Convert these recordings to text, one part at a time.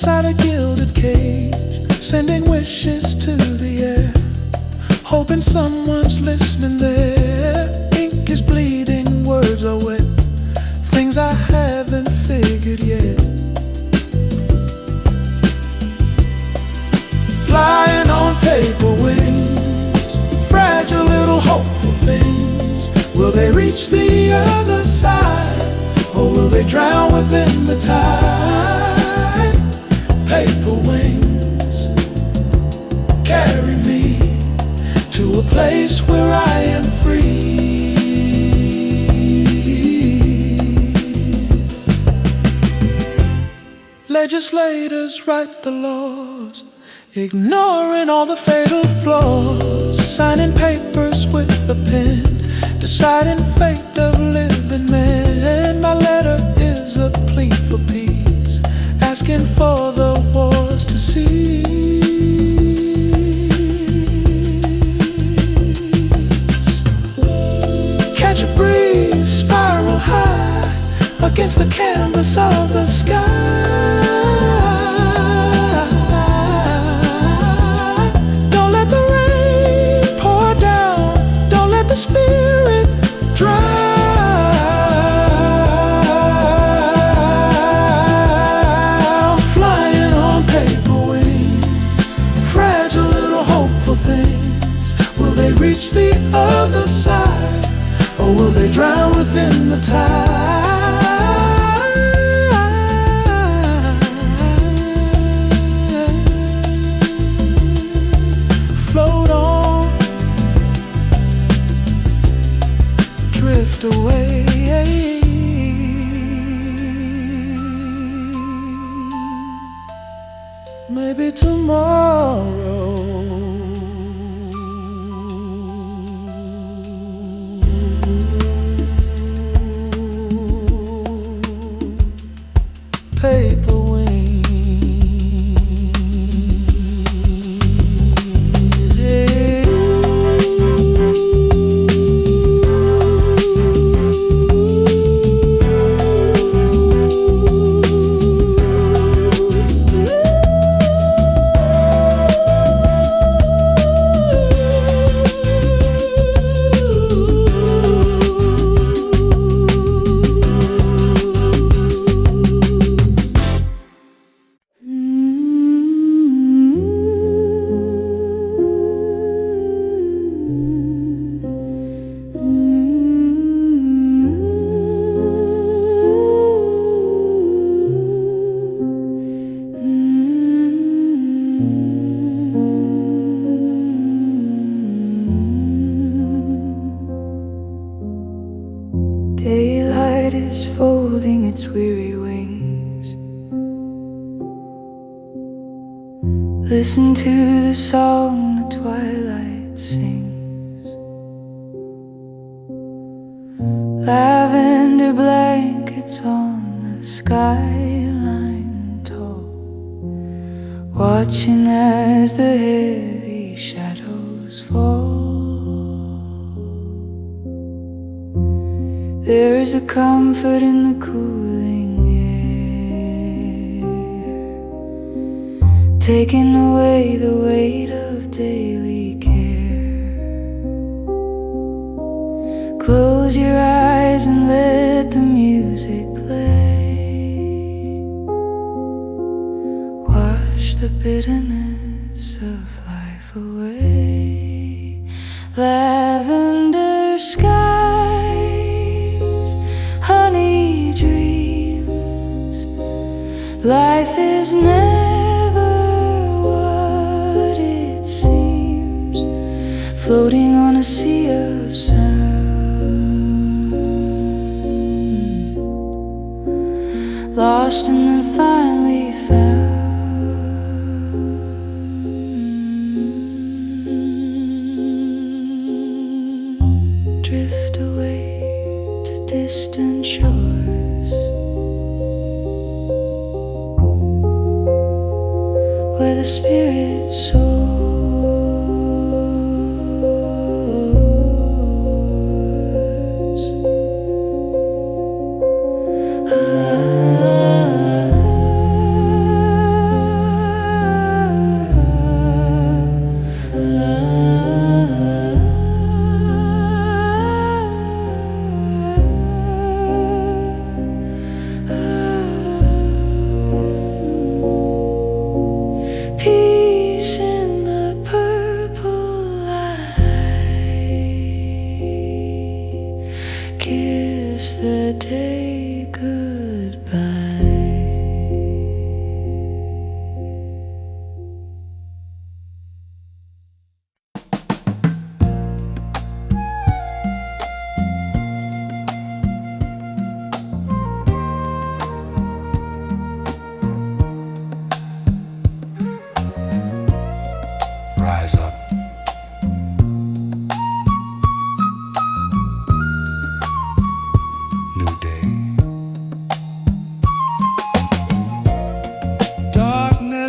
inside a gilded cage, sending wishes to the air, hoping someone's listening there. Ink is bleeding, words are wet, things I haven't figured yet. Flying on paper wings, fragile little hopeful things. Will they reach the other side, or will they drown within the tide? Paper wings, carry me to a place where I am free. Legislators write the laws, ignoring all the fatal flaws, signing papers with a pen, deciding fate of living men. My letter is a plea for peace, asking for the wars to cease. Catch a breeze, spiral high against the canvas of the sky. The spirit dry. I'm flying on paper wings, fragile little hopeful things. Will they reach the other side, or will they drown within the tide? Float on, drift away. Maybe tomorrow. Paper wings, yeah. Daylight is folding its weary wings. Listen to the song the twilight sings. Lavender blankets on the skyline tall, watching as the heavy shadows fall. There is a comfort in the cooling air, taking away the weight of daily care. Close your eyes and let the music play. Wash the bitterness of life away. Lavender skies, honey dreams. Life is never what it seems, floating on a sea of sound, lost and then finally found. Drift away to distant shores, where the spirit soars.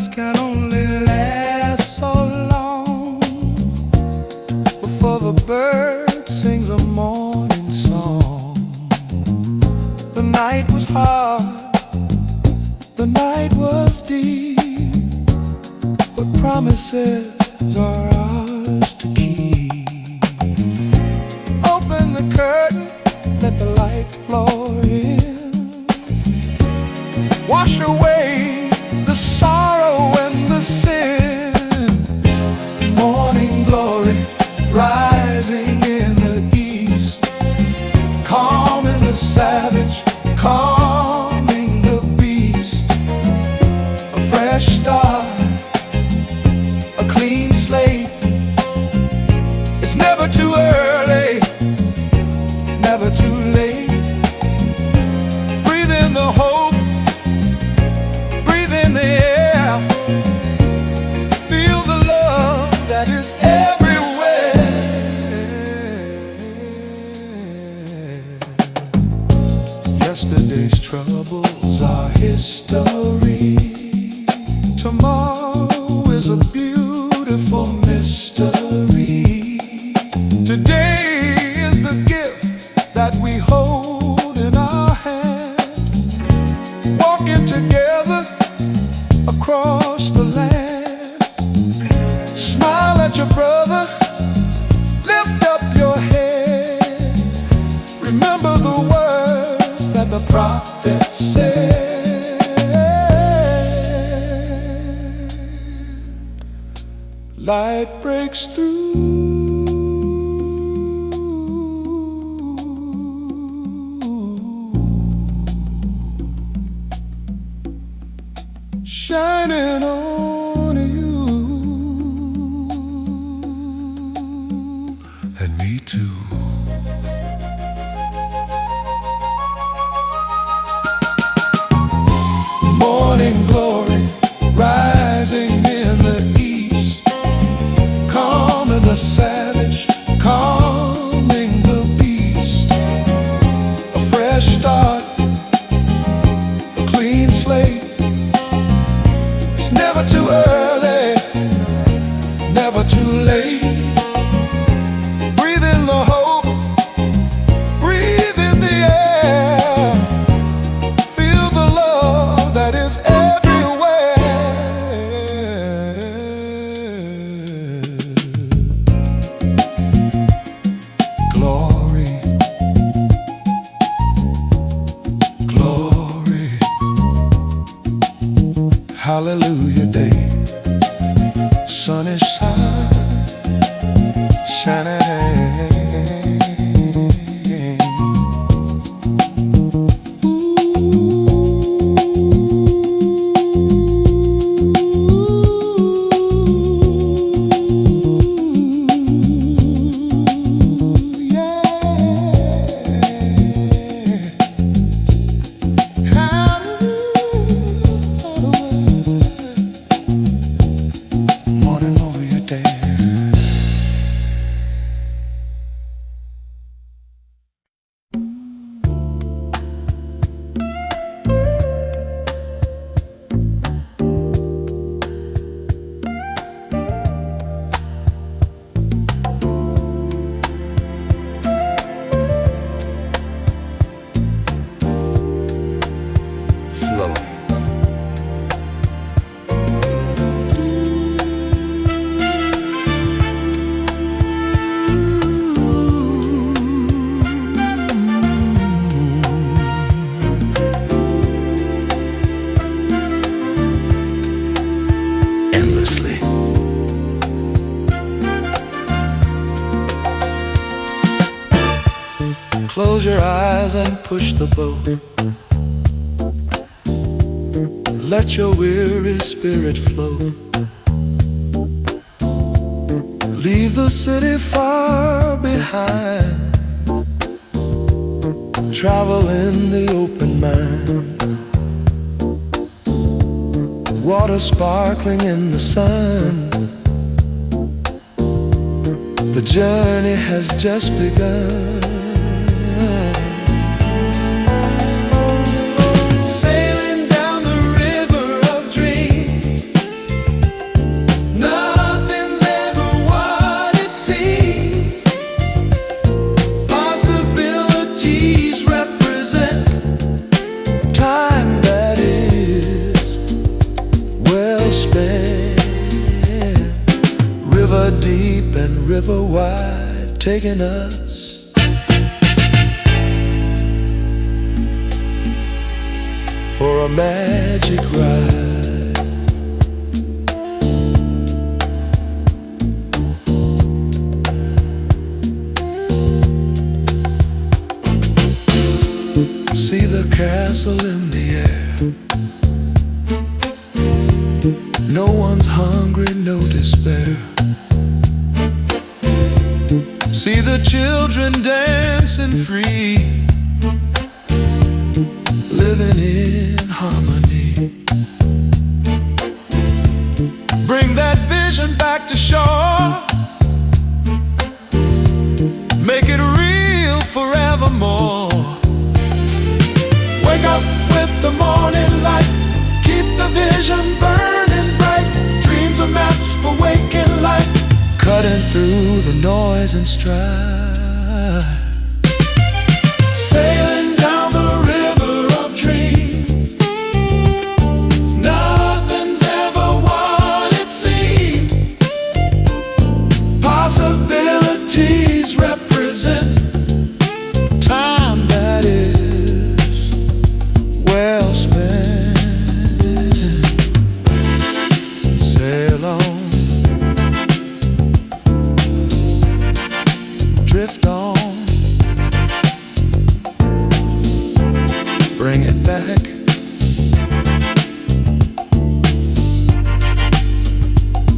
sunrise can only last so long before the bird sings a morning song. The night was hard, the night was deep, but promises are ours to keep. Open the curtain, let the light flow in, wash away the sorrow and the sin. Morning glory rising in the east, calming the savage, calming the beast. A fresh start, a clean slate. It's never too early, never too late. Breathe in the hope, breathe in the air. Feel the love that is everywhere. Yesterday's troubles are history. Tomorrow is a beautiful mystery. Today is the gift that we hold in our hand, walking together across the land. Smile at your brother, lift up your head. Remember the words that the prophet said. Light breaks through, shining on you and me too. Morning glory rising in the east, calming the savage, calming the beast. A fresh start, a clean slate. It's never too early, never too late. Breathe in the hope, breathe in the air. Feel the love that is everywhere. Glory, glory, hallelujah day. Sun is shining. Morning over your day. Flowing. Endlessly. Close your eyes and push the boat. Let your weary spirit float. Leave the city far behind. Travel in the open mind. Water sparkling in the sun. The journey has just begun. Sailing down the river of dreams, will span river deep and river wide, taking us for a magic ride. See the castle in the air. No one's hungry, no despair. See the children dancing free, living in harmony. Bring that vision back to shore, make it real forevermore. Wake up with the morning light, keep the vision burning bright. Dreams are maps for waking life, cutting through the noise and strife. Sailing down the river of dreams, nothing's ever what it seems. Possibilities represent time that is well spent. Sail on, drift on, bring it back.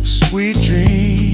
Sweet dreams.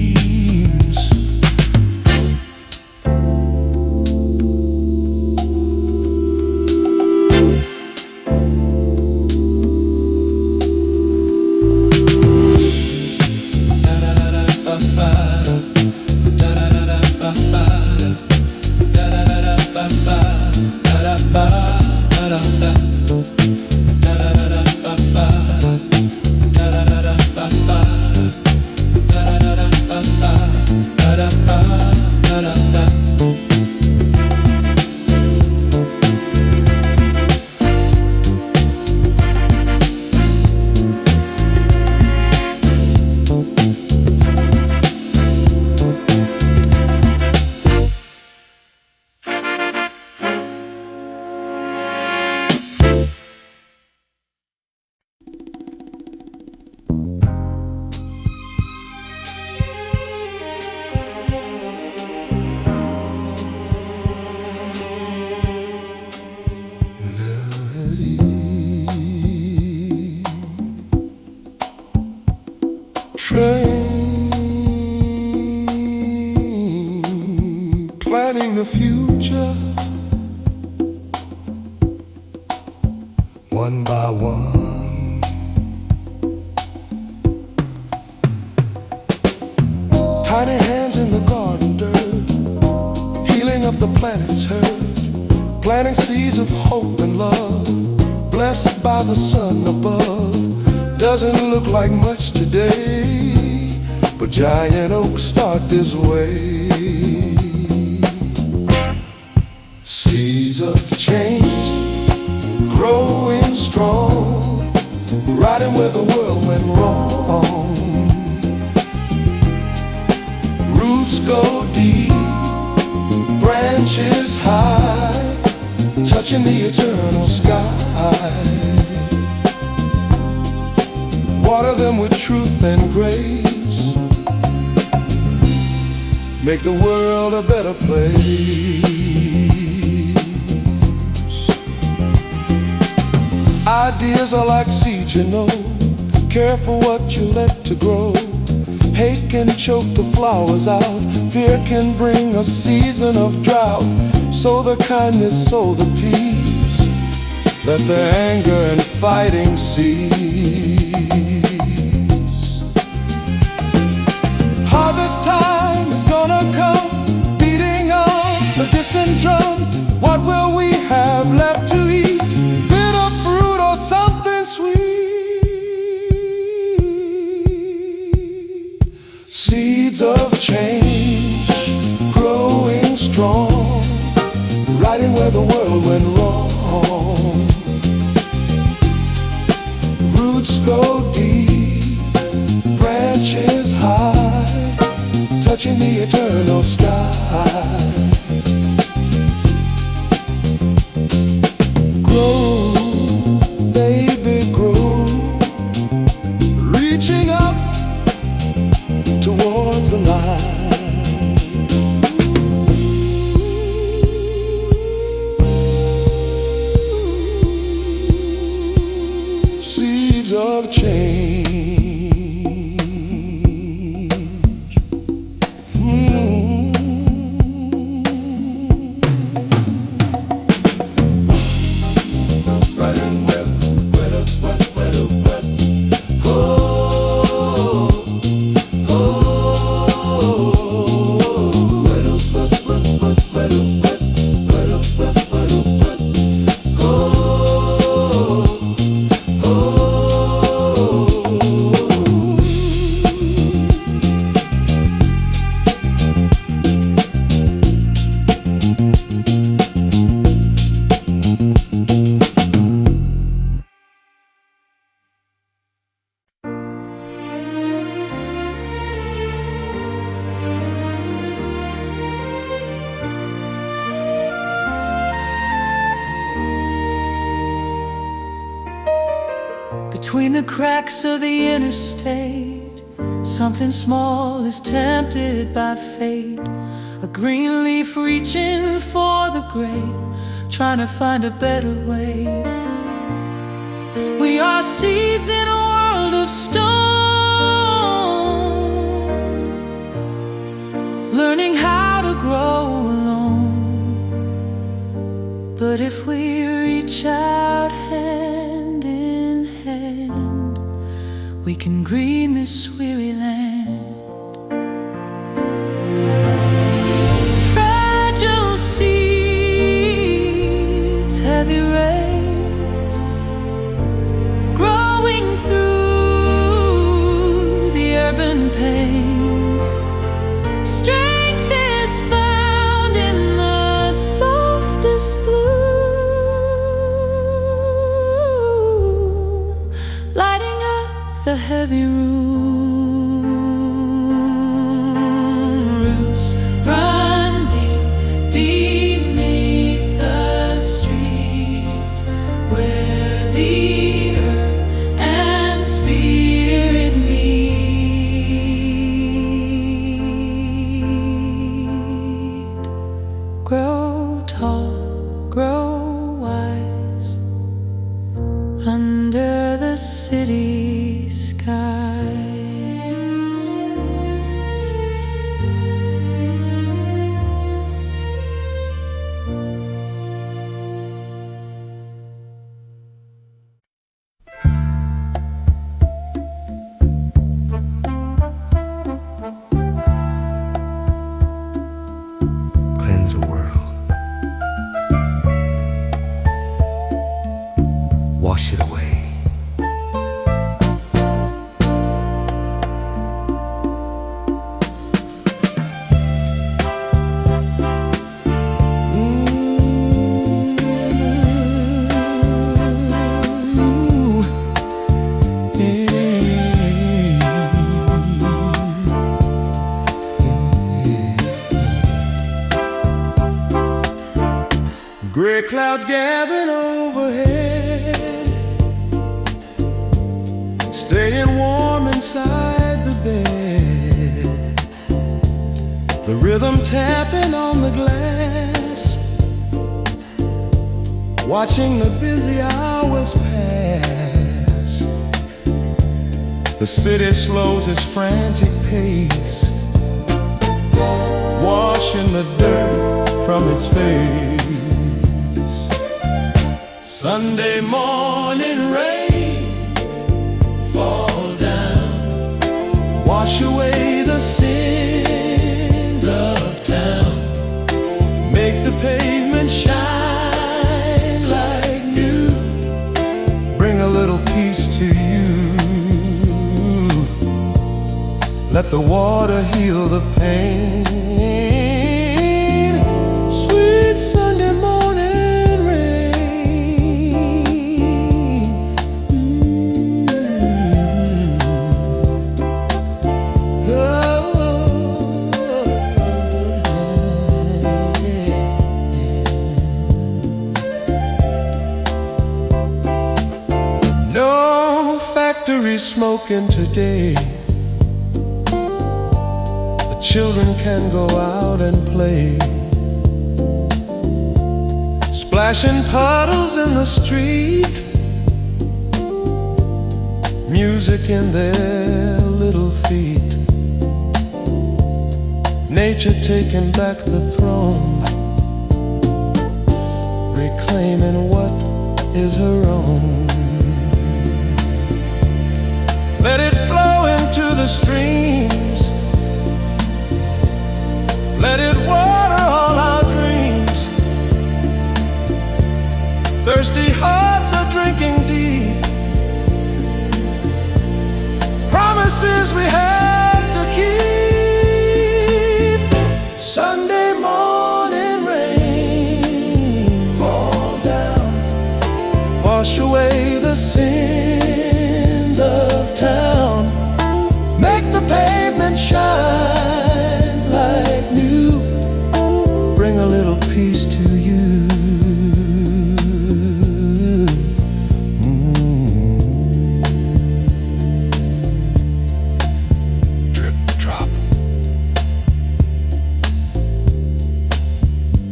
Train, planning the future, one by one. Tiny hands in the garden dirt, healing up the planet's hurt, planting seeds of hope and love, blessed by the sun above. Doesn't look like much today, but giant oaks start this way. Seeds of change, growing strong, riding where the world went wrong. Roots go deep, branches high, touching the eternal sky. Water them with truth and grace, make the world a better place. Ideas are like seeds, you know, careful what you let to grow. Hate can choke the flowers out, fear can bring a season of drought. Sow the kindness, sow the peace, let the anger and fighting cease. Harvest time is gonna come, beating on the distant drum. What will we have left to eat? Bitter fruit or something sweet? Seeds of change, growing strong, riding where the world went wrong. Roots go deep, touching the eternal sky. Grow, baby, grow, reaching up towards the light. Seeds of change. Between the cracks of the interstate, something small is tempted by fate. A green leaf reaching for the great, trying to find a better way. We are seeds in a world of stone, learning how to grow alone. But if we reach out hand in hand, we can green this weary land. Fragile seeds, heavy rain, growing through the urban pain. Strength is found in the softest blue, lighting up the heavy room. Roots run deep beneath the streets, where the earth and spirit meet. Grow tall, grow wise, under the city skies. Cleanse the world, wash it away. Gray clouds gathering overhead, staying warm inside the bed. The rhythm tapping on the glass, watching the busy hours pass. The city slows its frantic pace, washing the dirt from its face. Sunday morning rain, fall down, wash away the sins of town, make the pavement shine like new, bring a little peace to you. Let the water heal the pain. Sweet Sunday morning walking today. The children can go out and play, splashing puddles in the street, music in their little feet. Nature taking back the throne, reclaiming what is her own. Let it flow into the streams, let it water all our dreams. Thirsty hearts are drinking deep, promises we have to keep. Sunday morning rain, fall down, wash away the sins of town, make the pavement shine like new, bring a little peace to you. Drip, drop.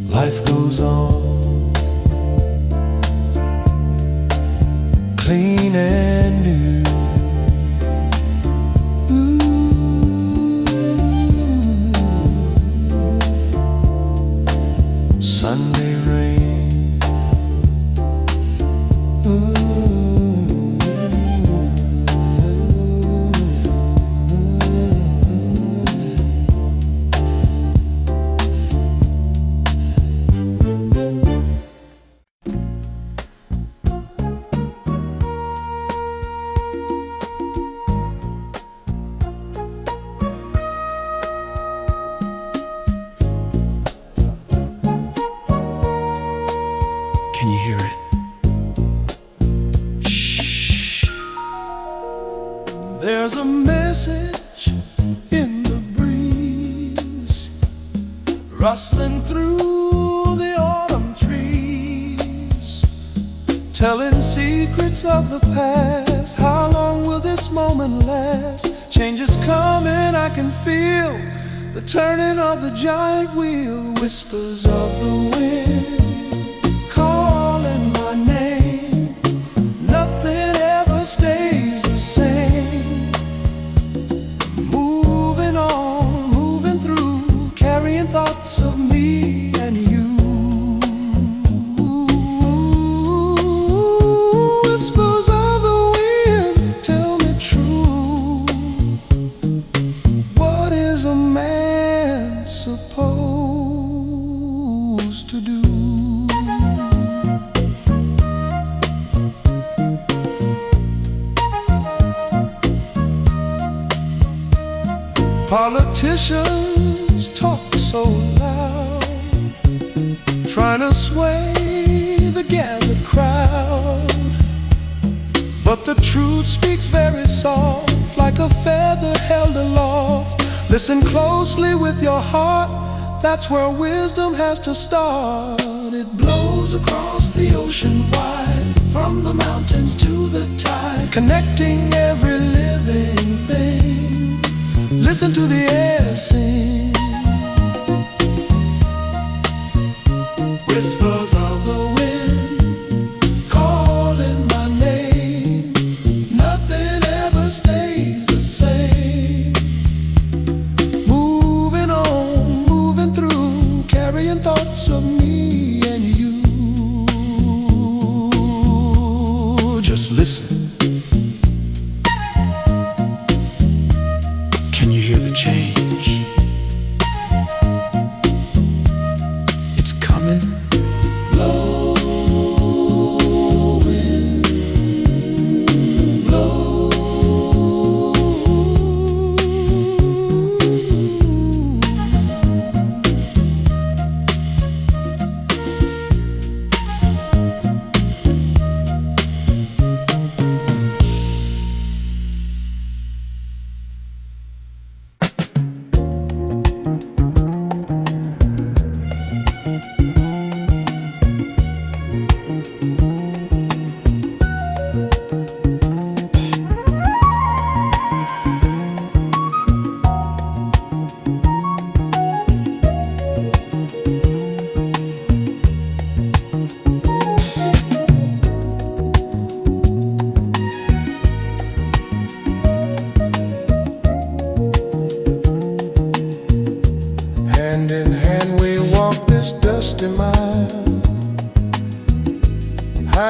Life goes on, clean and new. Sunday rain. Can you hear it? Shh. There's a message in the breeze, rustling through the autumn trees, telling secrets of the past. How long will this moment last? Change is coming, I can feel the turning of the giant wheel. Whispers of the wind calling my name. Nothing ever stays the same. Moving on, moving through, carrying thoughts of me and you. Whispers of the wind, tell me true. What is a man supposed to do? Politicians talk so loud, trying to sway the gathered crowd, but the truth speaks very soft, like a feather held aloft. Listen closely with your heart, that's where wisdom has to start. It blows across the ocean wide, from the mountains to the tide, connecting every living thing. Listen to the air sing. Whispers of the wind calling my name. Nothing ever stays the same. Moving on, moving through, carrying thoughts of me and you. Just listen. Can you hear the change? It's coming. Blow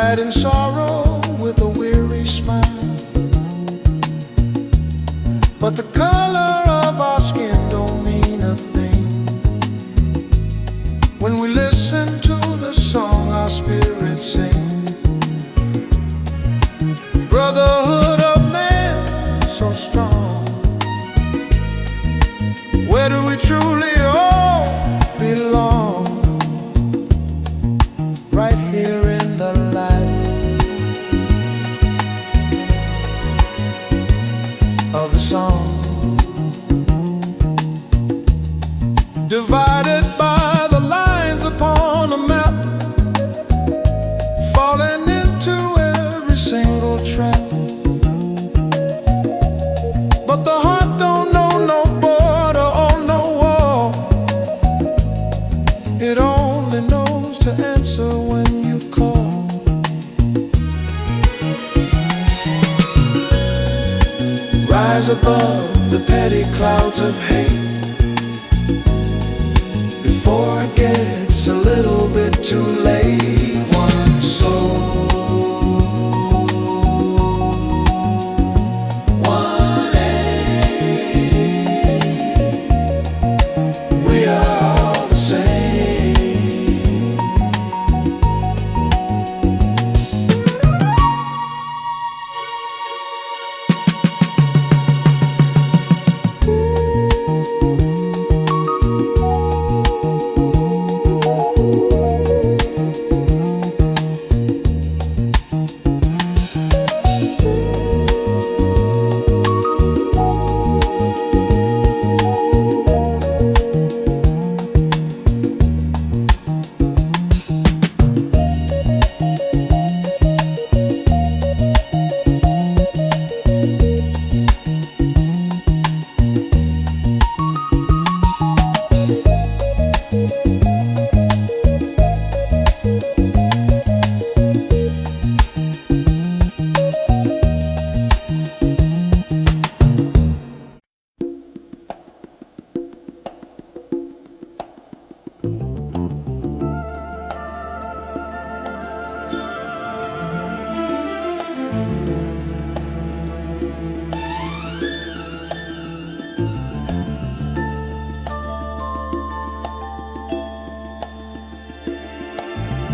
hide in sorrow with a weary smile. But the color of our skin don't mean a thing when we listen to the song our spirits sing. Brotherhood of man, so strong. Where do we truly all belong? Right here in the light of the song. Divided by the lines upon a map, falling into every single trap. But the heart don't know no border or no wall. It only knows to answer when you call. Rise above the petty clouds of hate before it gets a little bit too late. One soul, one aim. We are all the same.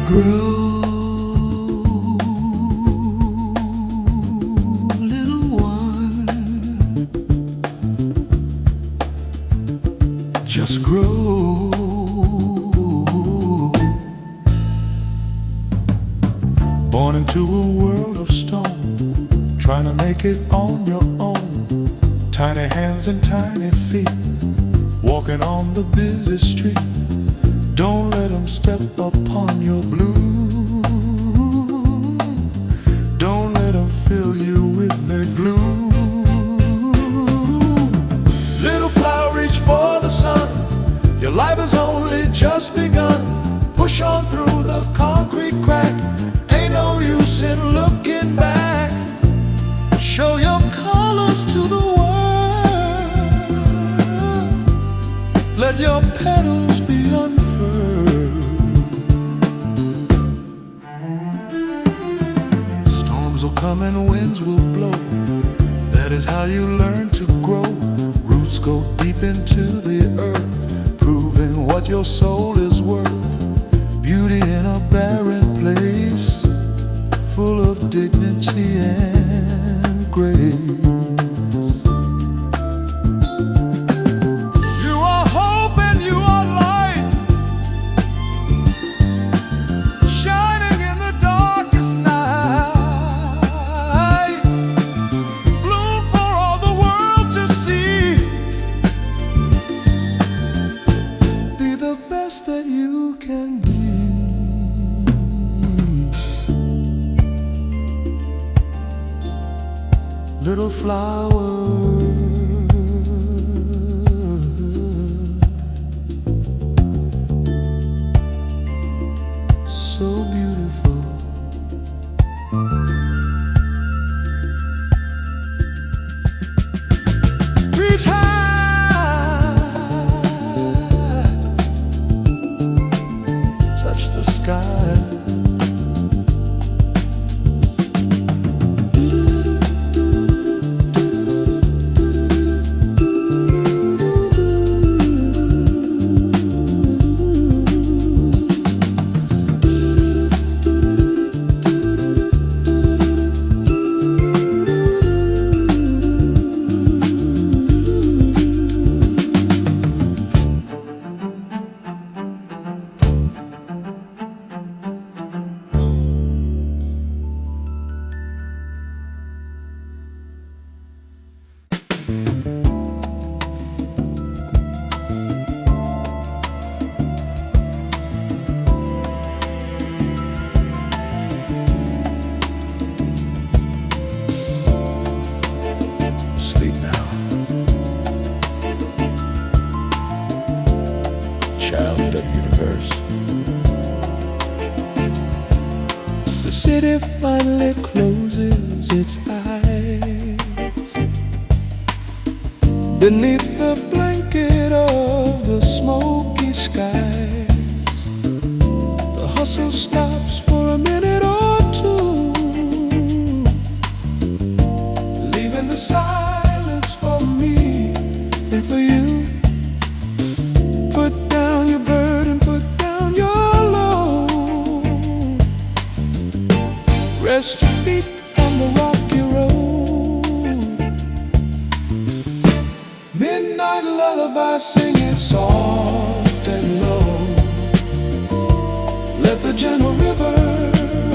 Grow, little one, Just grow. Born into a world of stone, trying to make it on your own. Tiny hands and tiny feet, walking on the busy street. Don't let them step upon your blue. Don't let them fill you with their glue. Little flower, reach for the sun. Your life has only just begun. Push on through the concrete crack. Ain't no use in looking back. Show your colors to the world. Let your petals be unfurled. Storms will come and winds will blow. That is how you learn to grow. Roots go deep into the earth, proving what your soul is worth. Beauty in a barren place, full of dignity and grace. You are hope and you are light, shining in the darkest night. Bloom for all the world to see. Be the best that you can be. Little flower, so beautiful. Reach high, touch the sky. it finally closes its eyes beneath the blanket of the smoky skies. The hustle stops for a minute or two, leaving the silence for me and for you. Put down your burden, put down your load. Rest your feet from the rocky road. Midnight lullaby, sing it soft and low. Let the gentle river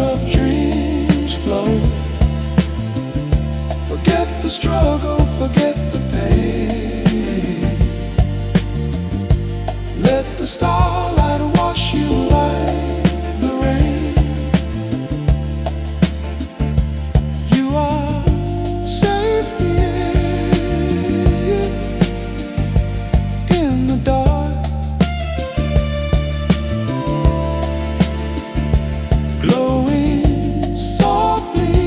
of dreams flow. Forget the struggle, forget the pain. Let the starlight wash you like the rain. You are safe here in the dark, glowing softly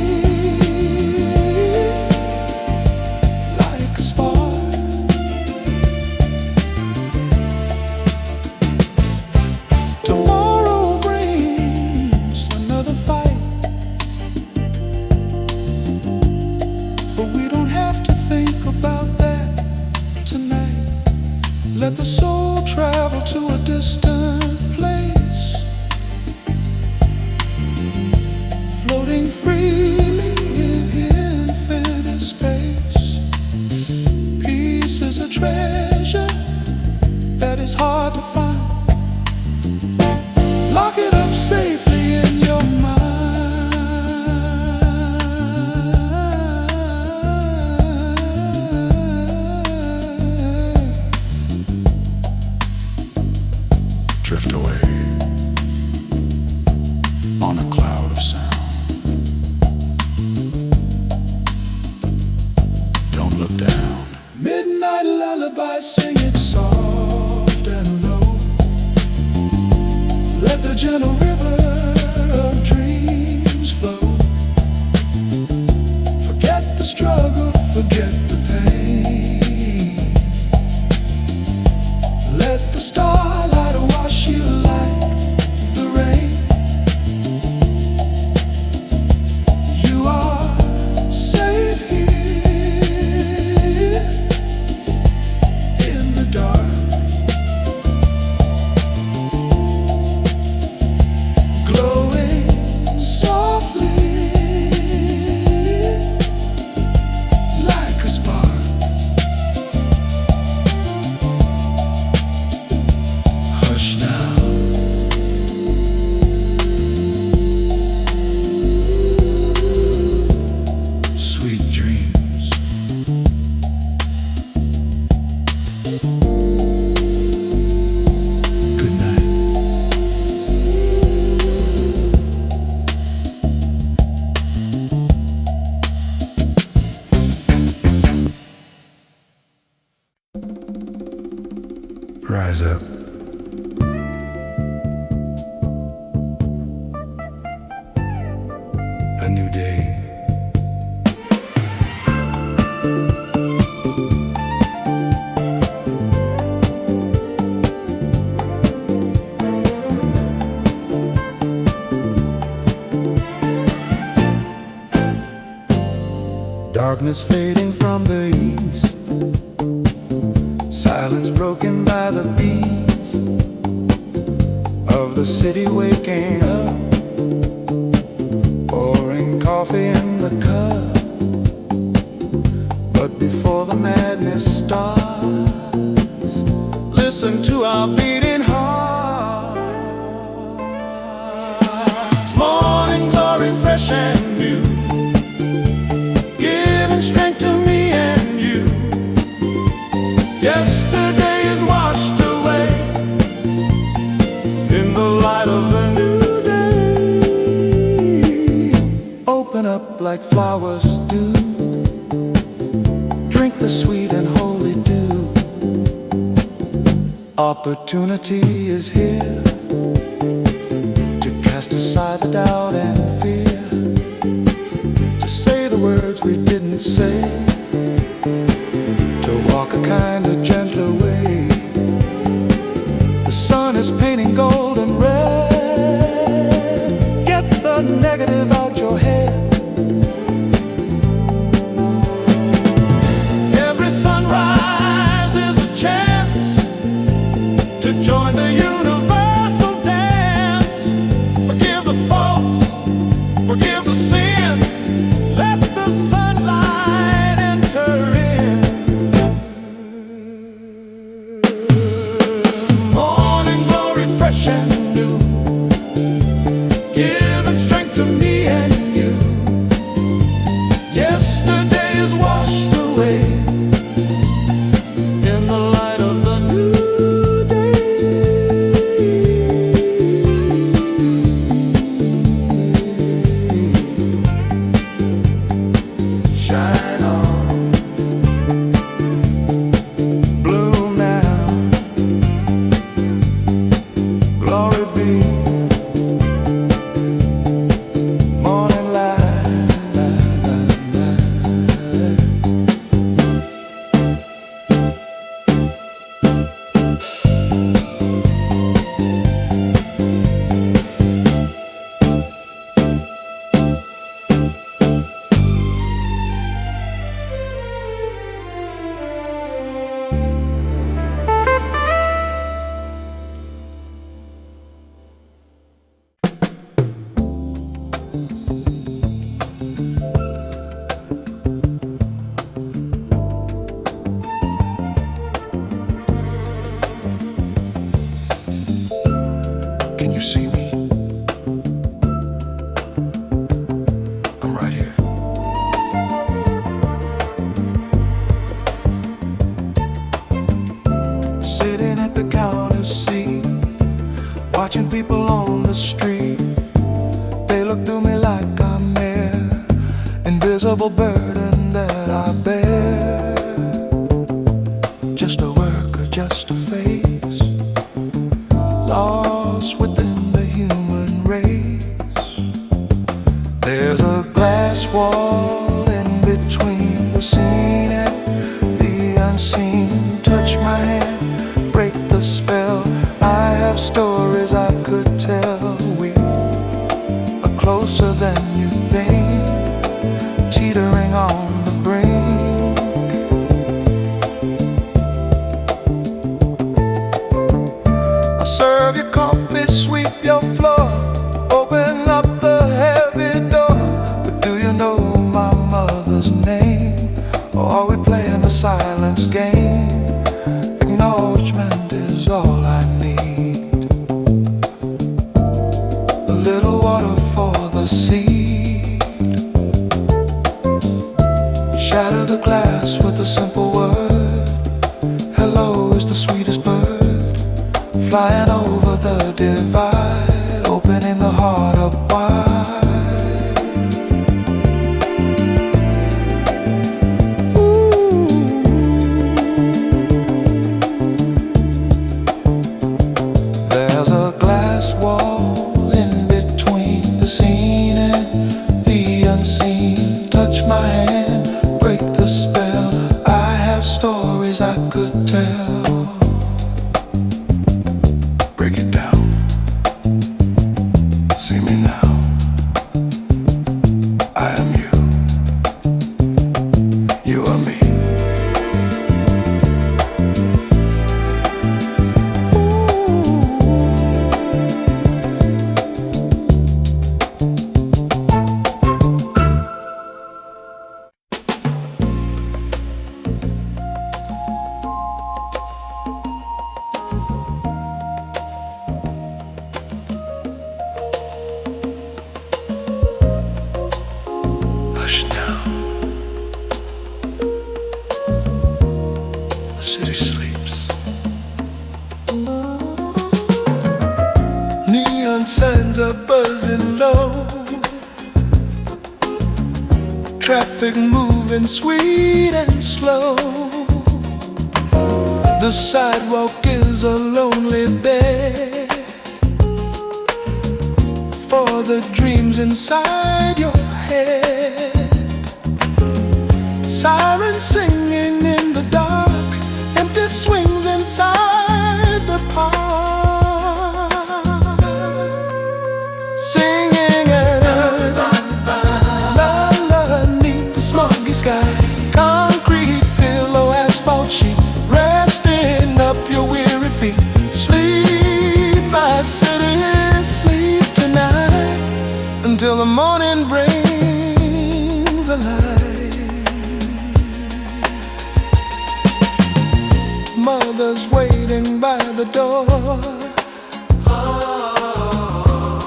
like a spark. Tomorrow brings another fight, but we don't have to think about that tonight. Let the soul travel to a distant place, floating freely in infinite space. Peace is a treasure that is hard to find. Lock it up safely in your mind. Drift away on a cloud of sound. Don't look down. Midnight lullaby, sing it soft and low. Let the gentle river of dreams flow. Forget the struggle, forget the pain. Let the starlight wash you like the rain. You are safe here in the dark, glowing softly like a spark. Hush now. Sweet dreams. Good night. Rise up. A new day. Darkness fading from the east, silence broken by the beats of the city waking up, pouring coffee in the cup. But before the madness starts, listen to our beating hearts. Morning glory fresh and new, giving strength to me and you. Yesterday is washed away in the light of the new day. Open up like flowers do, drink the sweet and holy dew. Opportunity is here to cast aside the doubt and fear. to walk a kind of gentler way. The sun is painting gold and red. Get the negative out your head. Every sunrise is a chance to join the universal dance. Forgive the faults, forgive the sin. Let the sunlight enter in. Morning glory fresh and new, giving strength to me and you. Yesterday is washed away in the light of the new day. Shine on, bloom now, glory be, morning light, light, light, light. Can you see me? I'm right here. Sitting at the counter seat, watching people on the street. They look through me like I'm mere invisible burden that I bear. Just a worker, just a face, lost within the human race. There's a glass wall in between the seen and the unseen. Touch my hand, break the spell. I have stories I could tell. We are closer than you think, teetering on the brink. I'll serve your coffee, sweep your floor, open up the heavy door. But do you know my mother's name? Or are we playing the silence game? Acknowledgement is all I need. A little water for the seed. Shatter the glass with a simple word. Hello is the sweetest bird, flying over the divide, opening the heart up wide. Ooh. There's a glass wall in between the seen and the unseen. Touch my hand, break the spell. I have stories I could tell. Break it down. See me now. I am you. You are me. Hush now. The city sleeps. Neon signs are buzzing low, traffic moving sweet and slow. The sidewalk is a lonely bed for the dreams inside your head. Sirens singing in the dark, sheet, resting up your weary feet. Sleep, my city, sleep tonight, until the morning brings the light. Mothers waiting by the door,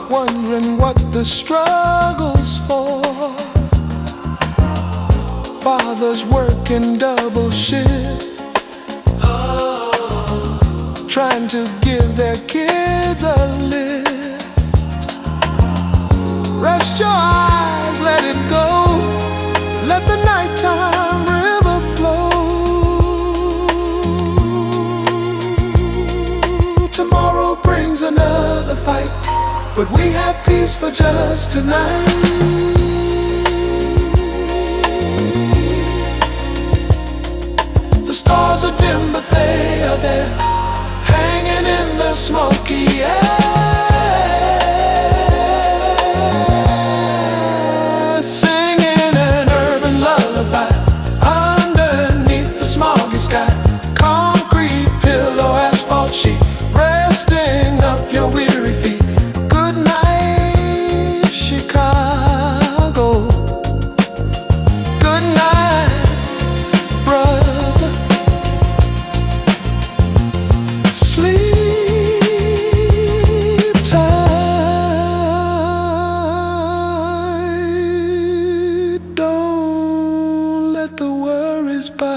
wondering what the struggle's for. Fathers working double shift, trying to give their kids a lift. Rest your eyes, let it go, let the nighttime river flow. Tomorrow brings another fight, but we have peace for just tonight. The stars are dim, but they are there, hanging in the smoky air, singing an urban lullaby underneath the smoggy sky. Concrete pillow, asphalt sheet, resting up your weary feet. Good night, Chicago. Good night, brother. Sleep tight. Don't let the worries bite.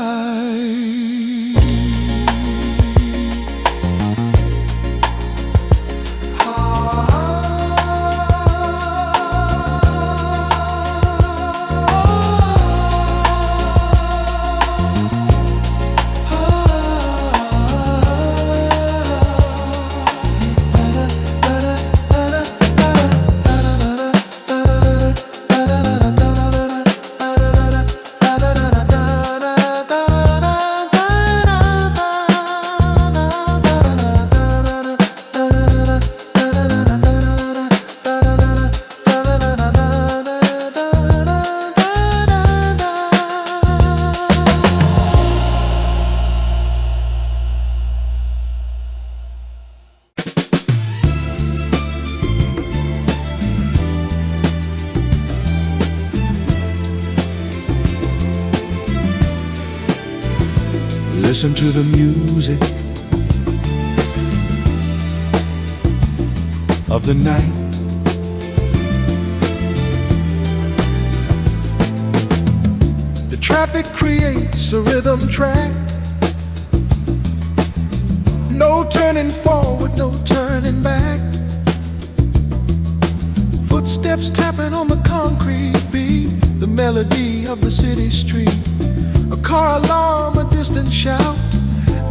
Listen to the music of the night. The traffic creates a rhythm track. No turning forward, no turning back. Footsteps tapping on the concrete beat, the melody of the city street. A car alarm, a distant shout.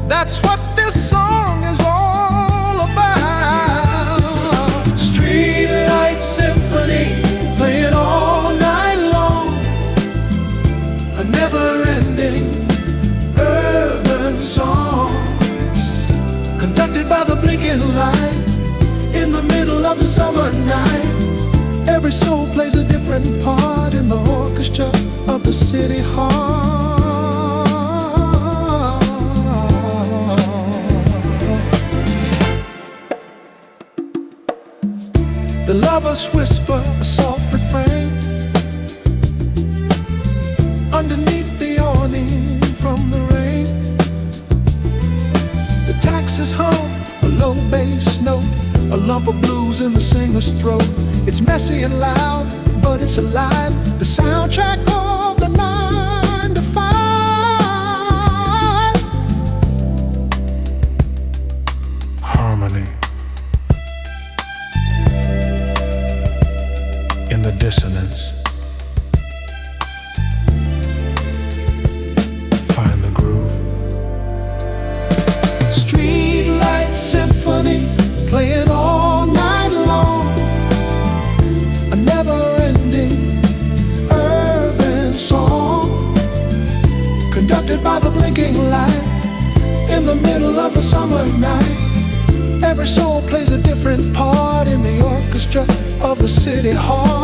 That's what this song is all about. Streetlight symphony playing all night long. A never-ending urban song, conducted by the blinking light in the middle of the summer night. Every soul plays a different part in the orchestra of the city hall. The lovers whisper a soft refrain underneath the awning from the rain. The taxis hum a low bass note, a lump of blues in the singer's throat. It's messy and loud, but it's alive, the soundtrack of the 9 to 5. Harmony in the dissonance. Find the groove. Streetlight symphony playing all night long. A never-ending urban song, conducted by the blinking light in the middle of a summer night. Every soul plays a different part in the orchestra of the city hall.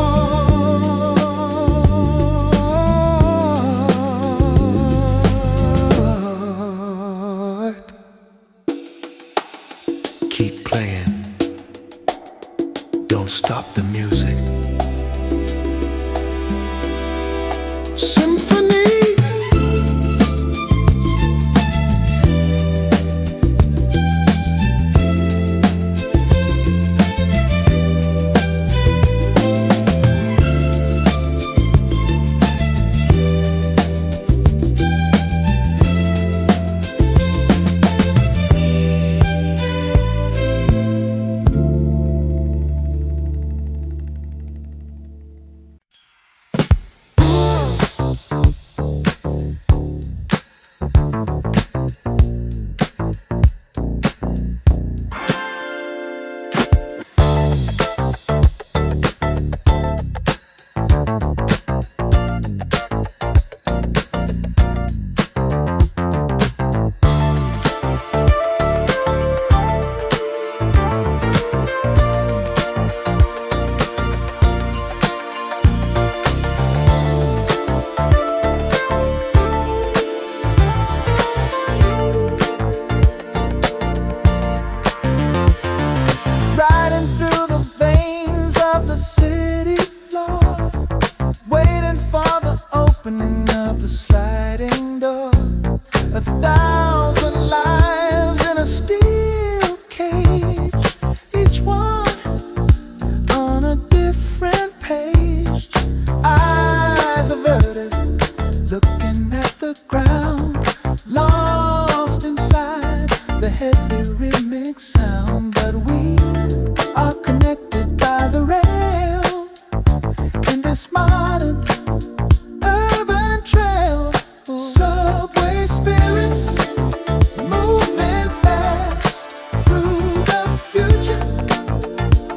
1,000 lives in a steel cage, each one on a different page. Eyes averted, looking at the ground, lost inside the heavy rhythmic sound. But we are connected by the rail in this modern urban trail. Subway spirits moving fast through the future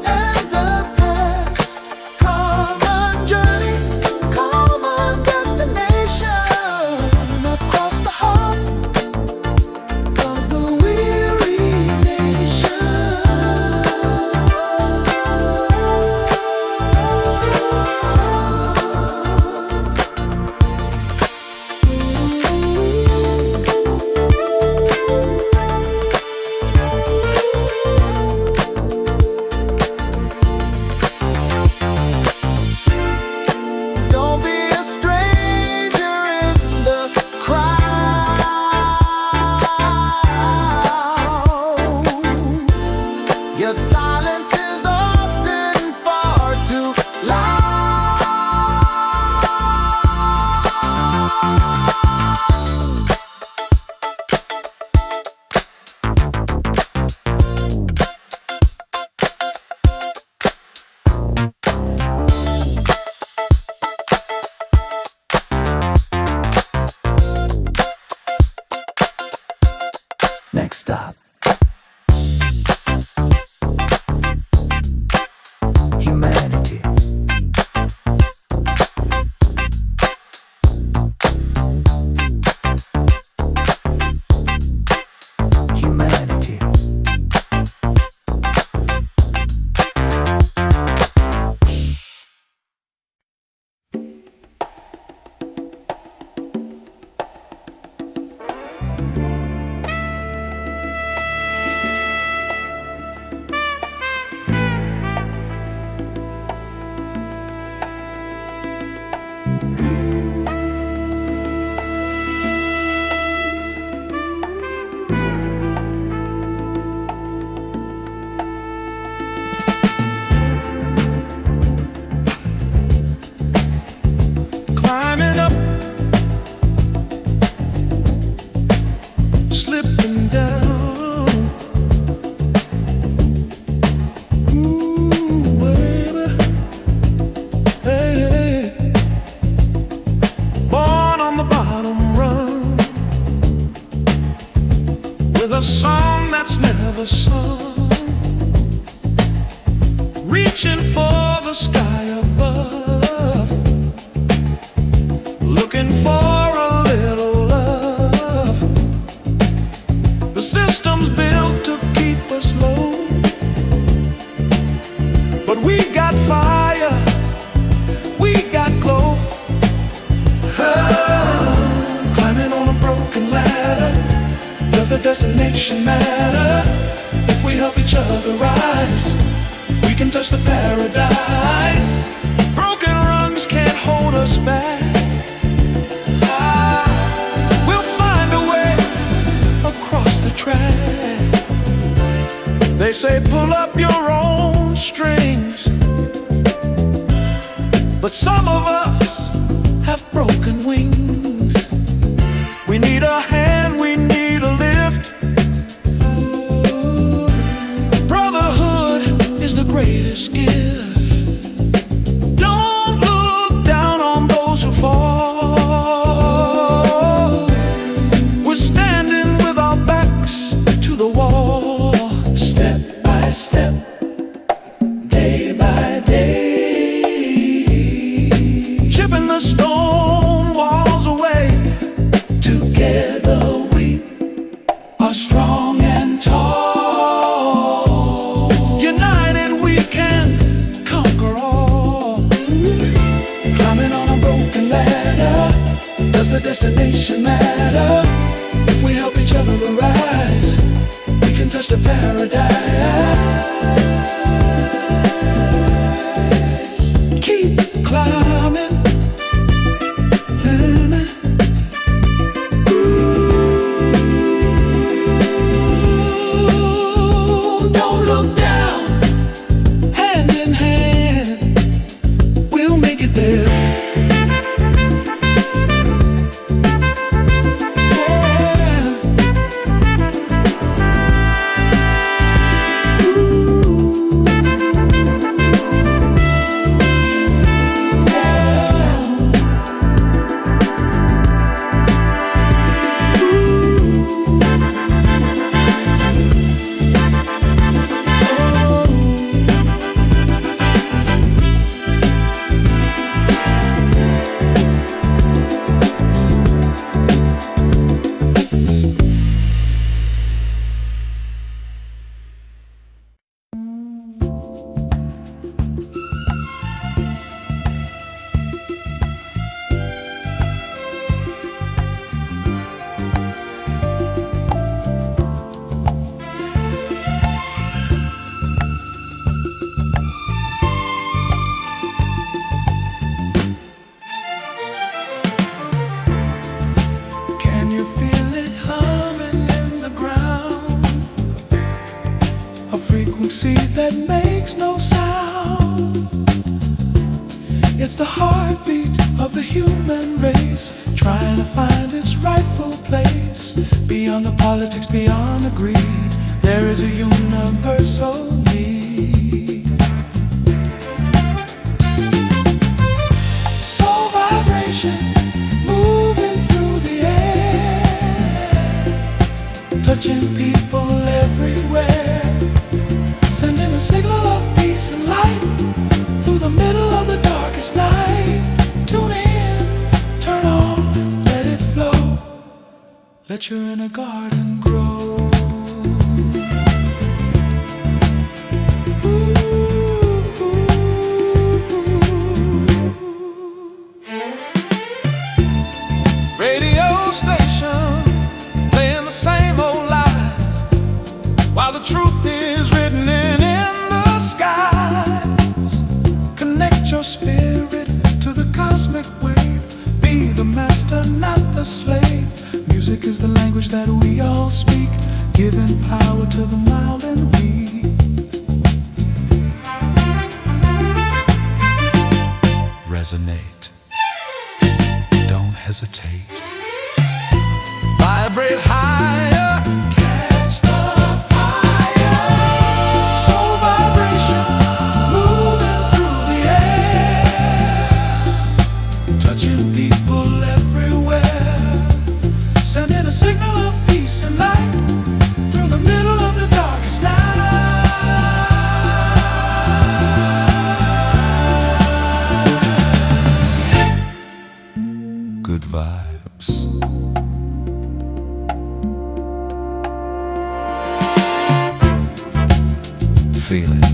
and the past. Common journey, common destination, across the heart of the weary nation. Don't be a stranger in the crowd. Your silence is often far too loud. Next stop, humanity. Humanity. Climbing up, slipping down. Ooh, baby, hey, hey. Born on the bottom rung, with a song that's never sung, reaching for the sky above, looking for a little love. The system's built to keep us low, but we got fire, we got glow. Oh, climbing on a broken ladder, does the destination matter? If we help each other rise, we can touch the paradise. Broken rungs can't hold us back. We'll find a way across the track. They say pull up your own strings, but some of us have broken wings. We need a hand, we need a lift. Brotherhood is the greatest gift. Don't look down on those who fall. We're standing with our backs to the wall. Step by step, day by day, chipping the stone walls away. Together we are strong and tall. United we can conquer all. Climbing on a broken ladder, does the destination matter? If we help each other rise, we can touch the paradise. Keep climbing. Ooh. frequency that makes no sound. It's the heartbeat of the human race, trying to find its rightful place. Beyond the politics, beyond the greed, there is a universal need. Soul vibration moving through the air, touching people everywhere, sending a signal of peace and light through the middle of the darkest night. Tune in, turn on, let it flow. Let your inner garden grow. Radio station playing the same old lies, while the truth is written in the skies. Connect your spirit to the cosmic wave. Be the master, not the slave. Music is the language that we all speak, giving power to the mild and weak. Resonate, don't hesitate. Vibrate higher, catch the fire. Soul vibration moving through the air, touching people everywhere, sending a signal of peace and light through the middle of the darkest night. Good vibes. Feel it.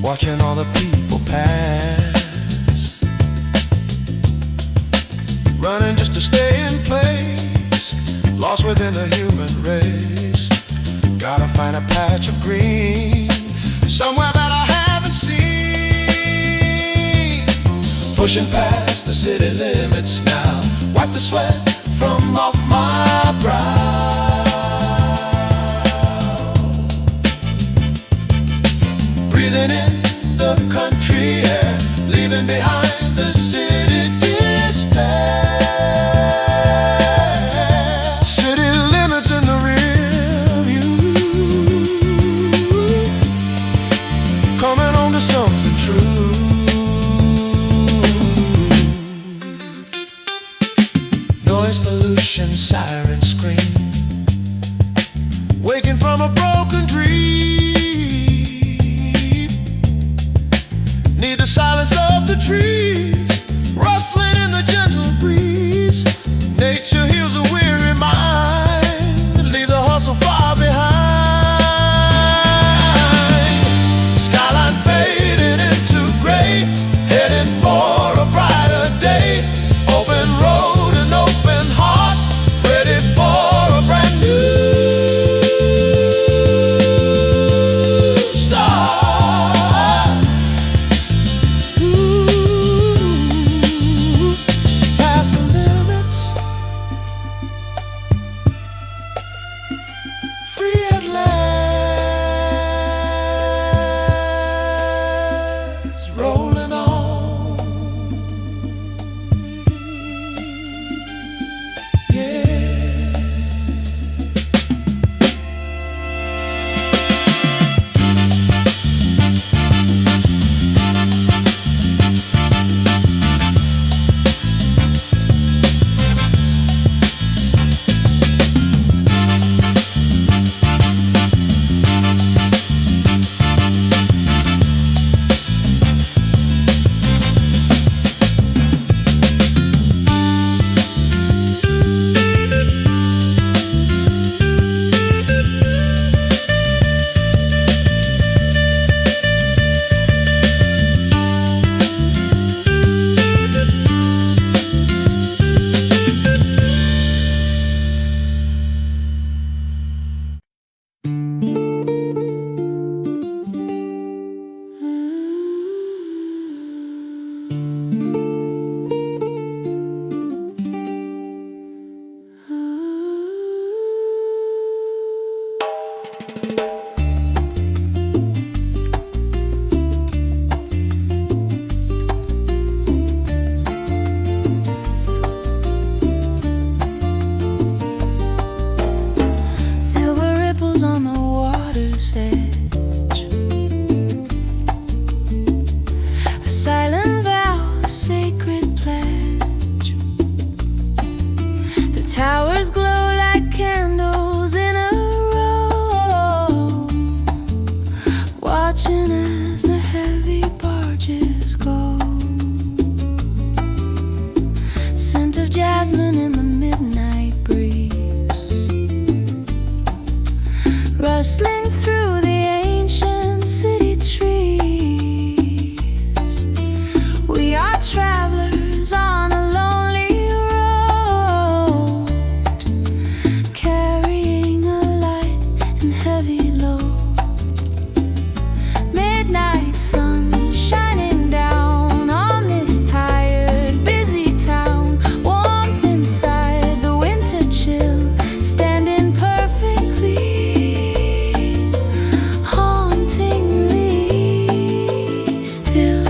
Watching all the people pass, running just to stay in place, lost within a human race. Gotta find a patch of green somewhere that I haven't seen. Pushing past the city limits now, wipe the sweat from off my brow. Breathing in the country air, leaving behind the city despair. City limits in the rear view, coming home to something true. Noise pollution, siren scream, waking from a broken dream. Need the silence of the trees, rustling in the gentle breeze. Nature heals a weary mind, leave the hustle far behind. Skyline fading into gray, heading for a brighter day. Open road and open heart, ready jasmine in the midnight breeze, rustling through the ancient city trees. We are travelers on a lonely road, carrying a light and heavy load. Midnight sun shining down on this tired, busy town. Warmth inside, the winter chill standing perfectly, hauntingly still.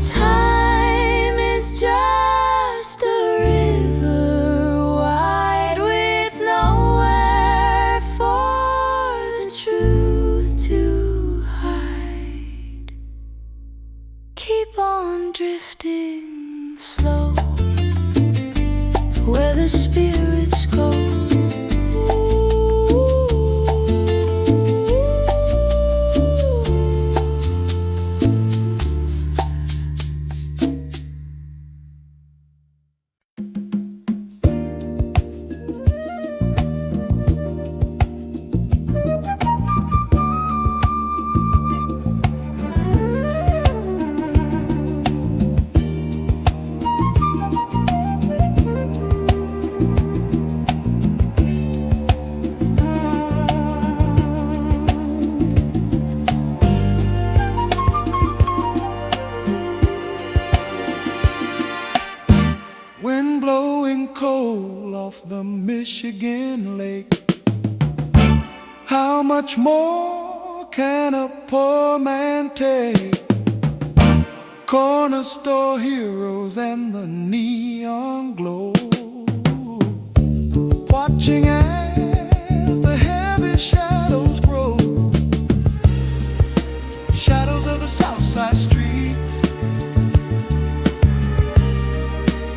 Time is just a river wide with nowhere for the truth to hide. Keep on drifting slow where the spirits go. Wind blowing coal off the Michigan lake. How much more can a poor man take? Corner store heroes and the neon glow, watching as the heavy shadows grow. Shadows of the South Side streets,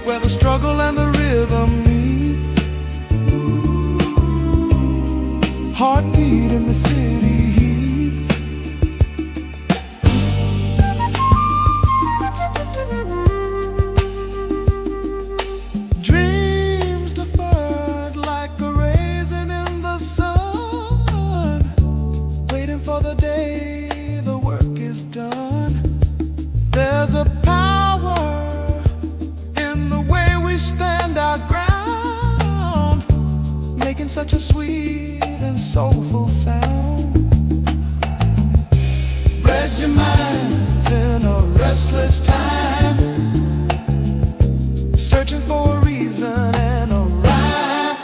where the struggle and the rhythm meets. Heartbeat in the city heats. Dreams deferred like a raisin in the sun, waiting for the day the work is done. There's a power in the way we stand our ground, making such a sweet and soulful sound. Breaks your minds in a restless time, searching for a reason and a rhyme.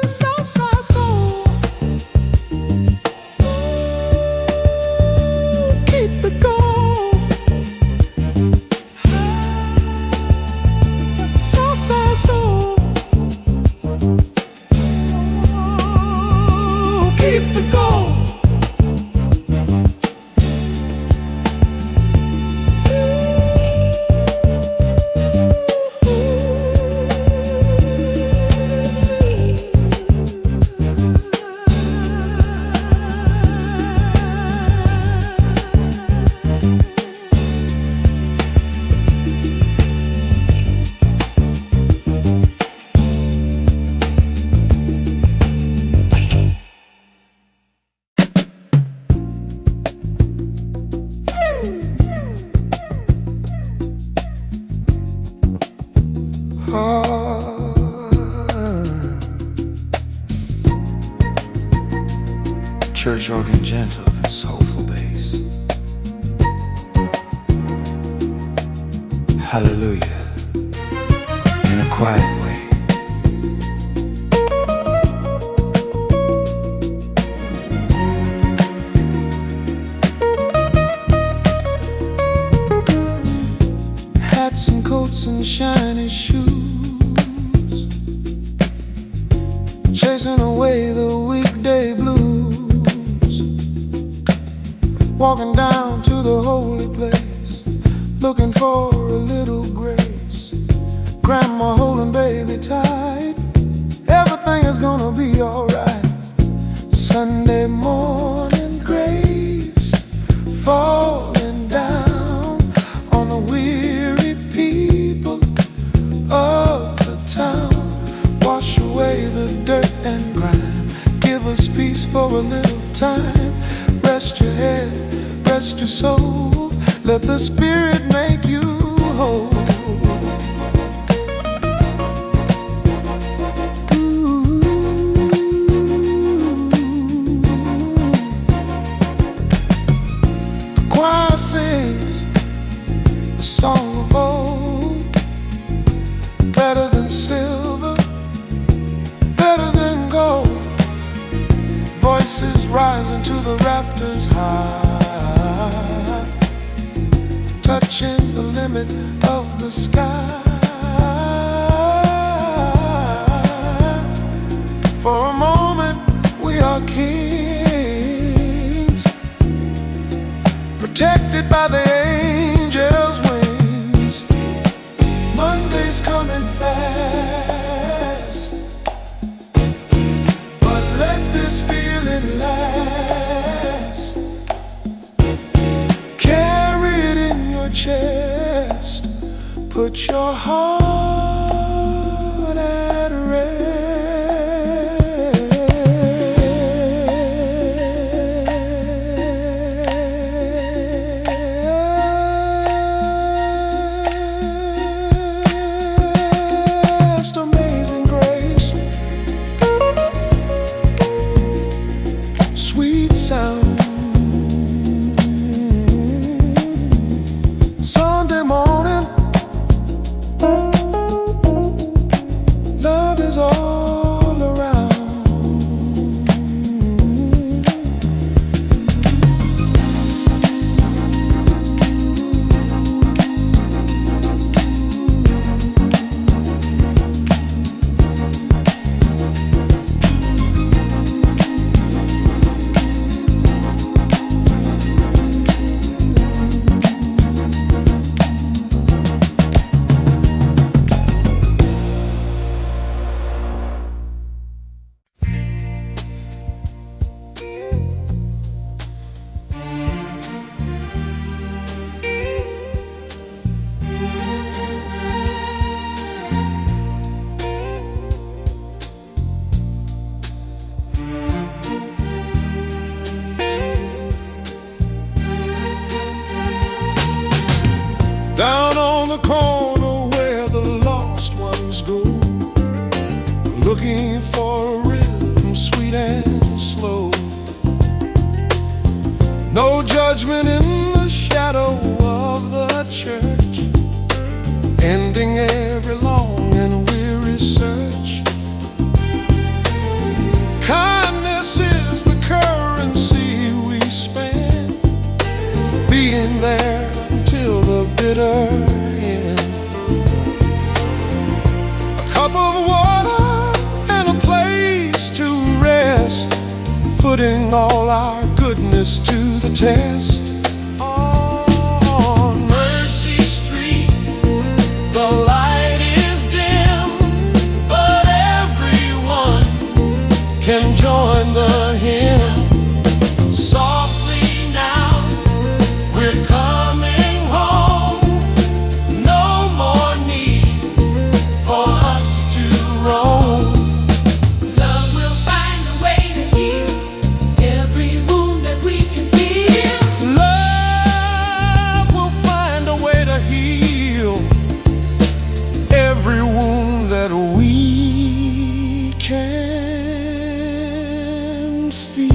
Southside soul, keep the goal. Southside soul, keep the goal. Church organ gentle, the soulful bass. Hallelujah, in a quiet way. Hats and coats and shiny shoes, chasing away the weekday blues. Walking down to the holy place, looking for a little grace. Grandma holding baby tight, everything is gonna be alright. Sunday morning grace. peace for a little time. Rest your head, rest your soul. Let the Spirit make you whole. The choir sings a song of old, better than silver, better than gold. Voices rising to the rafters high, touching the limit of the sky. For a moment we are kings, protected by the angels' wings. Monday's coming fast, but let this feeling last. Carry it in your chest, put your heart at rest. Amazing grace, sweet sound. Sunday morning, love is all around. Down on the corner where the lost ones go, looking for a rhythm sweet and slow. No judgment in the shadow of the church, ending every long and weary search. Kindness is the currency we spend, being there till the bitter end. A cup of water and a place to rest, putting all our goodness to the test. On Mercy Street, the light is dim, but everyone can join the hymn. Softly now, we're coming home. No more need for us to roam. Love will find a way to heal every wound that we can feel. Love will find a way to heal every wound that we can feel.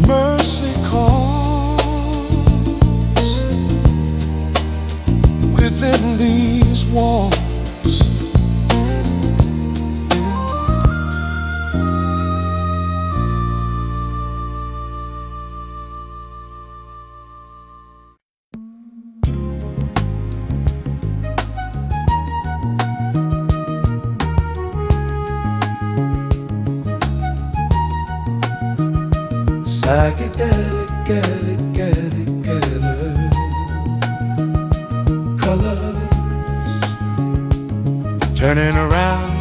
Mercy calls within these walls. Psychedelic, colors turning around,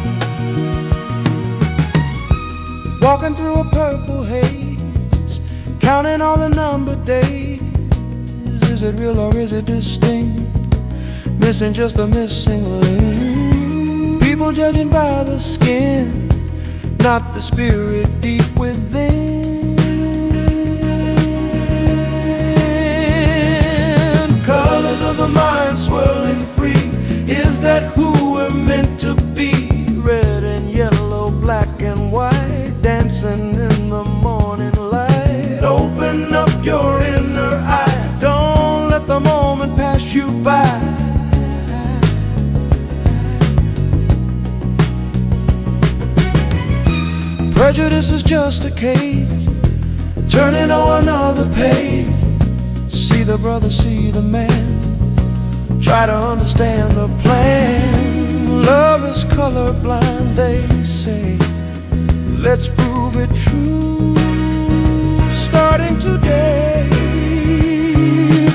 walking through a purple haze, counting all the numbered days. Is it real or is it distinct? Missing just the missing link. people judging by the skin, not the spirit deep within. Colors of the mind swirling free, is that who we're meant to be? Red and yellow, black and white, dancing in the morning light. Open up your inner eye, don't let the moment pass you by. Prejudice is just a cage, turning on another page. See the brother, see the man, try to understand the plan. Love is colorblind, they say, let's prove it true. Starting today,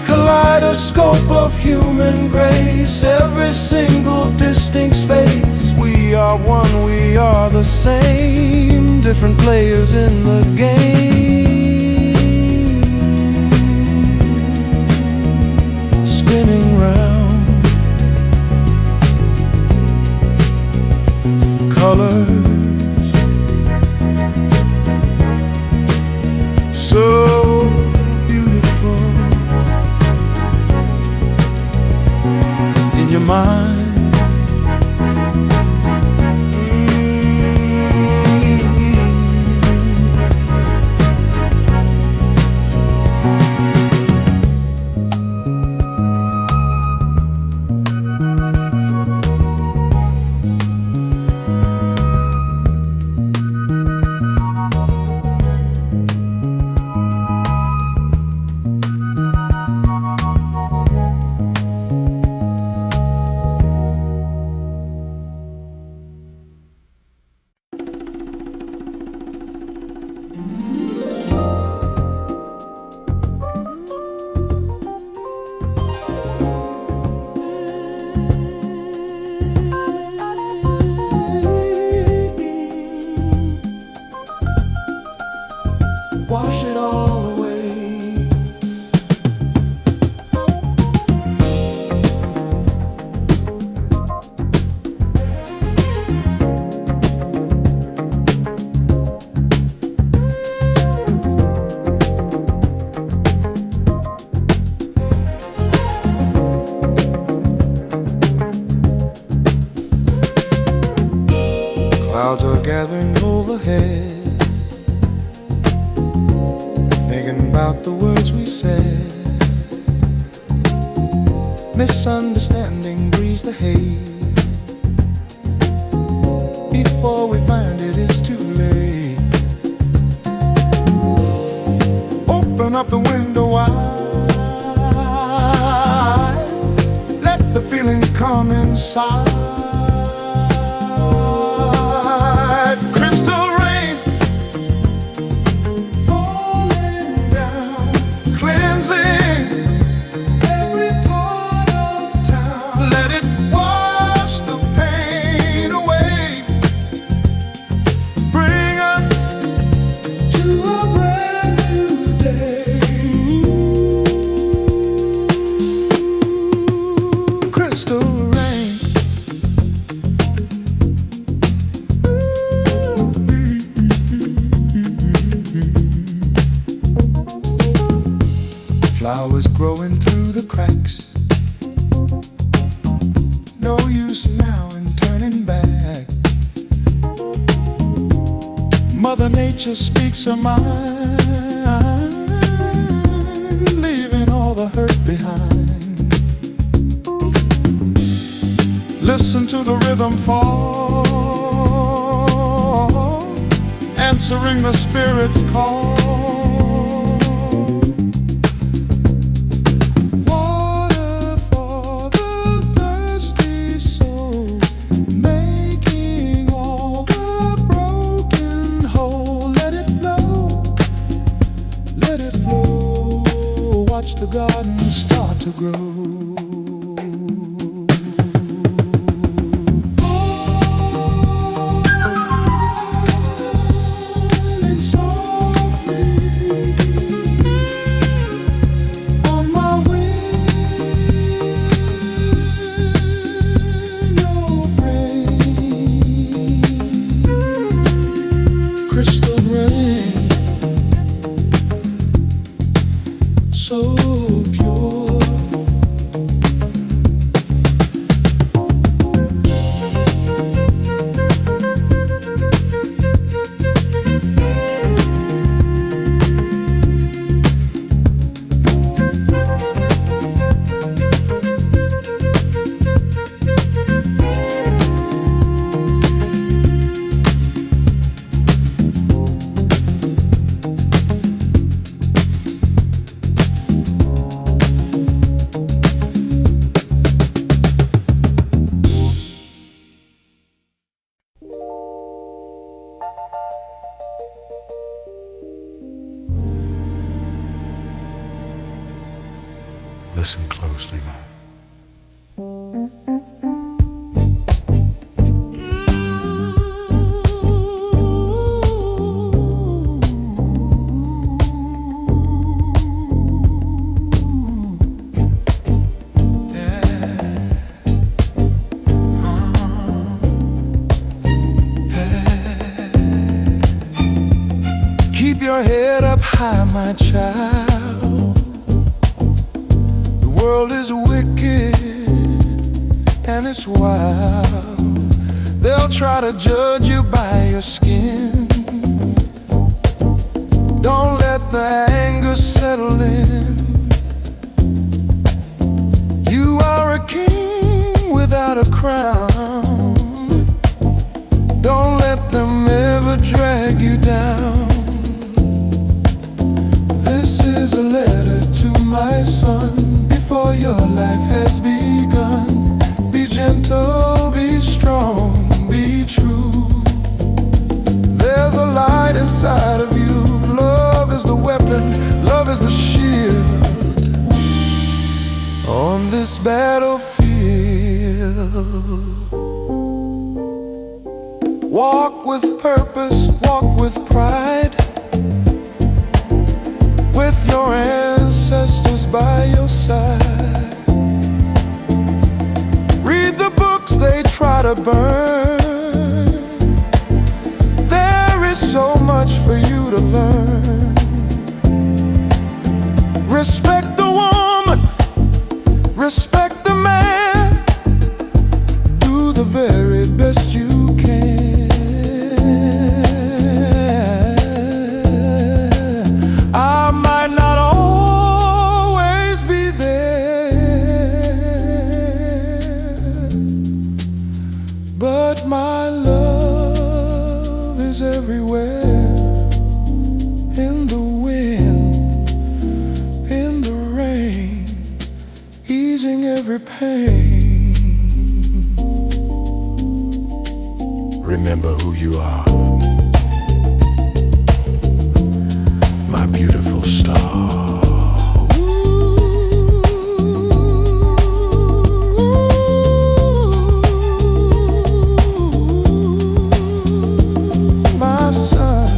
kaleidoscope of human grace, every single distinct face. We are one, we are the same, different players in the game. Spinning round, colors so beautiful in your mind. Wash it all away. Clouds are gathering overhead, thinking about the words we said. Misunderstanding breeds the hate. Before we find it, it's too late. Open up the window wide, let the feeling come inside. Crystal rain falling down, cleansing every part of town. Let it wash the pain away, bring us to a brand new day. Crystal rain, flowers growing through the cracks. No use now in turning back. Mother Nature speaks her mind, leaving all the hurt behind. Listen to the rhythm fall, answering the spirit's call. Watch the garden start to grow. Falling softly on my window pane. Listen closely, man. Keep your head up high, my child. The world is wicked and it's wild. They'll try to judge you by your skin. Don't let the anger settle in. You are a king without a crown. Don't let them ever drag you down. This is a letter to my son. Before your life has begun, be gentle, be strong, be true. There's a light inside of you. Love is the weapon, love is the shield. On this battlefield, walk with purpose, walk with pride, with your ancestors by your side. Read the books they try to burn. There is so much for you to learn. Respect the woman, respect the man. Do the very best you can. I might not always be there, but my love is everywhere. In the wind, in the rain, easing every pain. Remember who you are, my beautiful star. My son,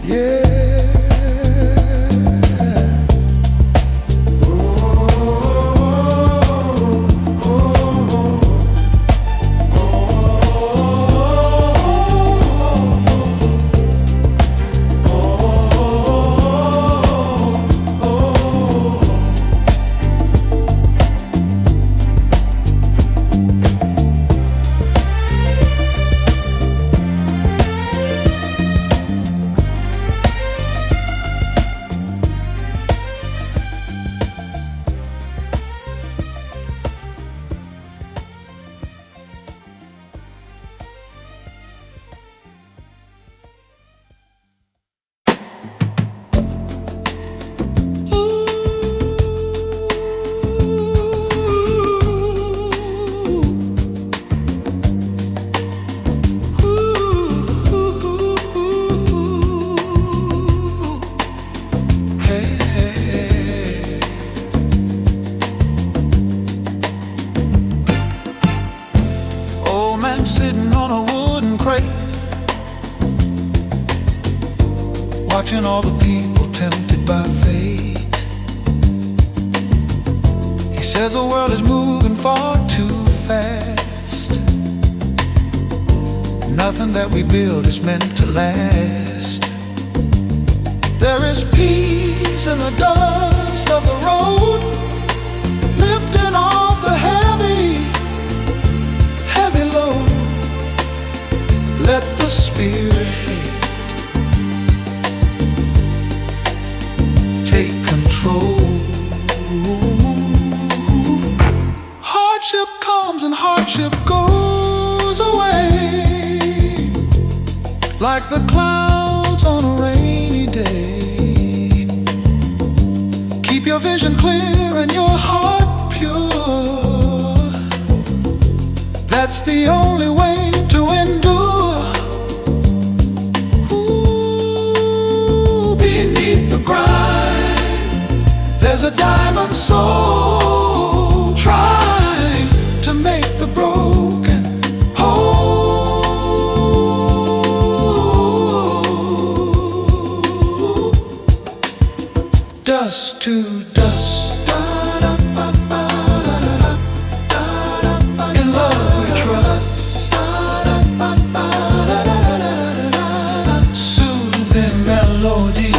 yeah. Sitting on a wooden crate, watching all the people tempted by fate. He says the world is moving far too fast. Nothing that we build is meant to last. There is peace in the dust of the road, lifting off the heavy load. Let the Spirit take control. Hardship comes and hardship goes away, like the clouds on a rainy day. Keep your vision clear and your heart pure. That's the only way to endure. Ooh, beneath the grind, there's a diamond to dust. In love we trust. Soothing melody.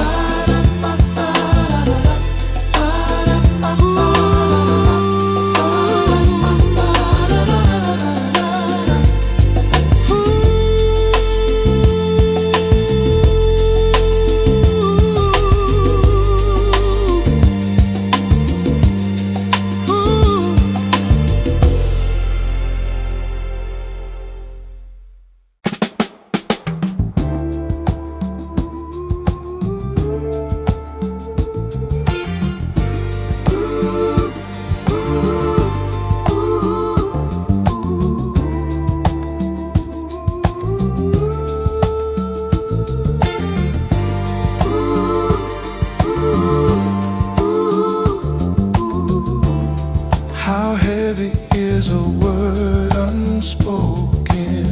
How heavy is a word unspoken?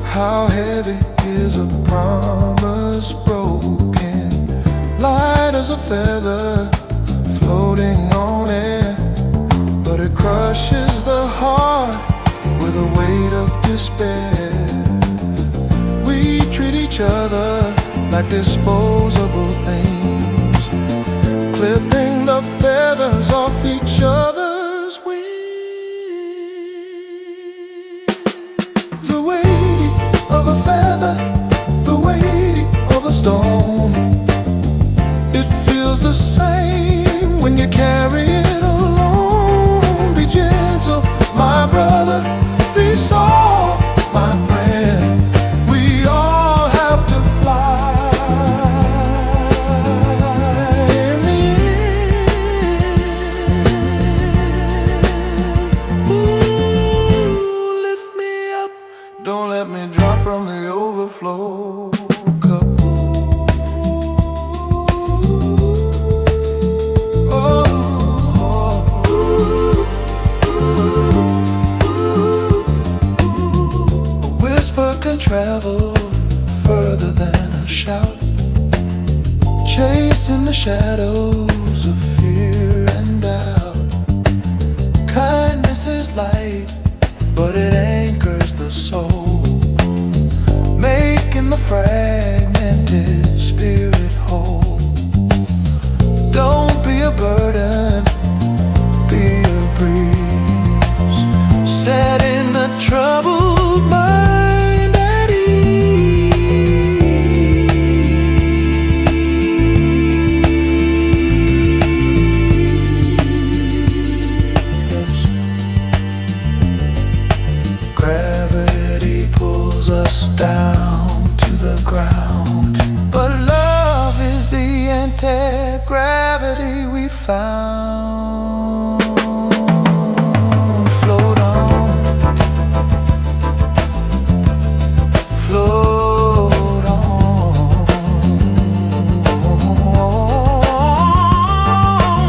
How heavy is a promise broken? Light as a feather floating on air, but it crushes the heart with a weight of despair. We treat each other like disposable things, clipping the feathers off each other's wings. The weight of a feather, the weight of a stone, it feels the same when you carry it alone. Be gentle, my brother, be soft, my friend. We all have to fly. Don't let me drop from the overflow cup. A whisper can travel further than a shout, chasing the shadows of fear and doubt. Kindness is light, but it anchors the soul, making the fragmented spirit whole. Don't be a burden, be a breeze, setting the troubled mind at ease. Gravity pulls us down to the ground, but love is the anti-gravity we found. Float on, float on.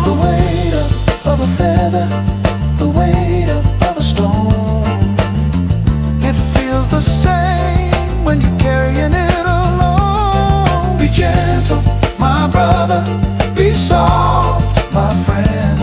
The weight of a feather, the weight of a stone, it feels the same when you're carrying it alone. Be gentle, my brother, be soft, my friend.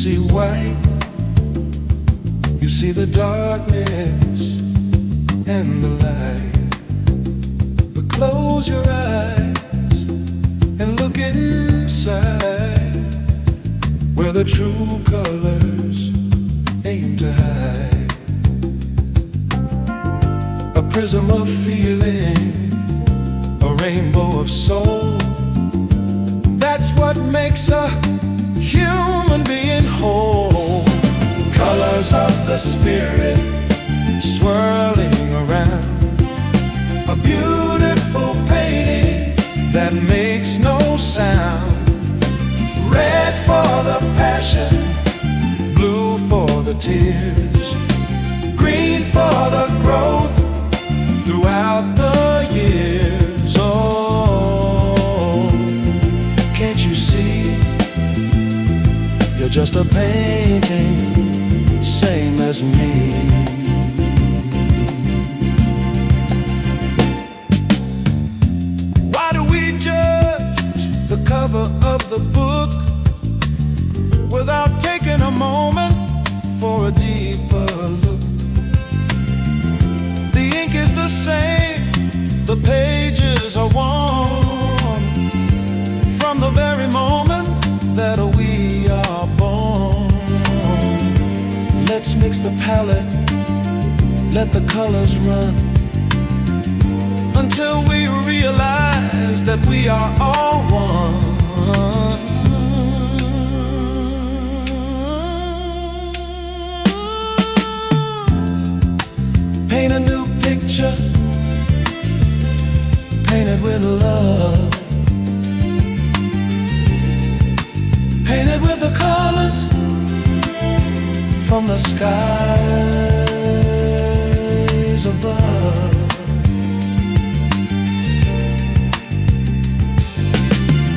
see white, you see the darkness and the light. But close your eyes and look inside, where the true colors aim to hide. A prism of feeling, a rainbow of soul. That's what makes a human being whole. Colors of the spirit swirling around, a beautiful painting that makes no sound. Red for the passion, blue for the tears, green for the growth throughout the years. Oh, can't you see? You're just a painting, same as me. Why do we judge the cover of the book without taking a moment for a deeper look? The ink is the same, the pages are worn from the very moment that we are born. Let's mix the palette, let the colors run, until we realize that we are all one. Paint a new picture, paint it with love. Paint it with the colors from the skies above.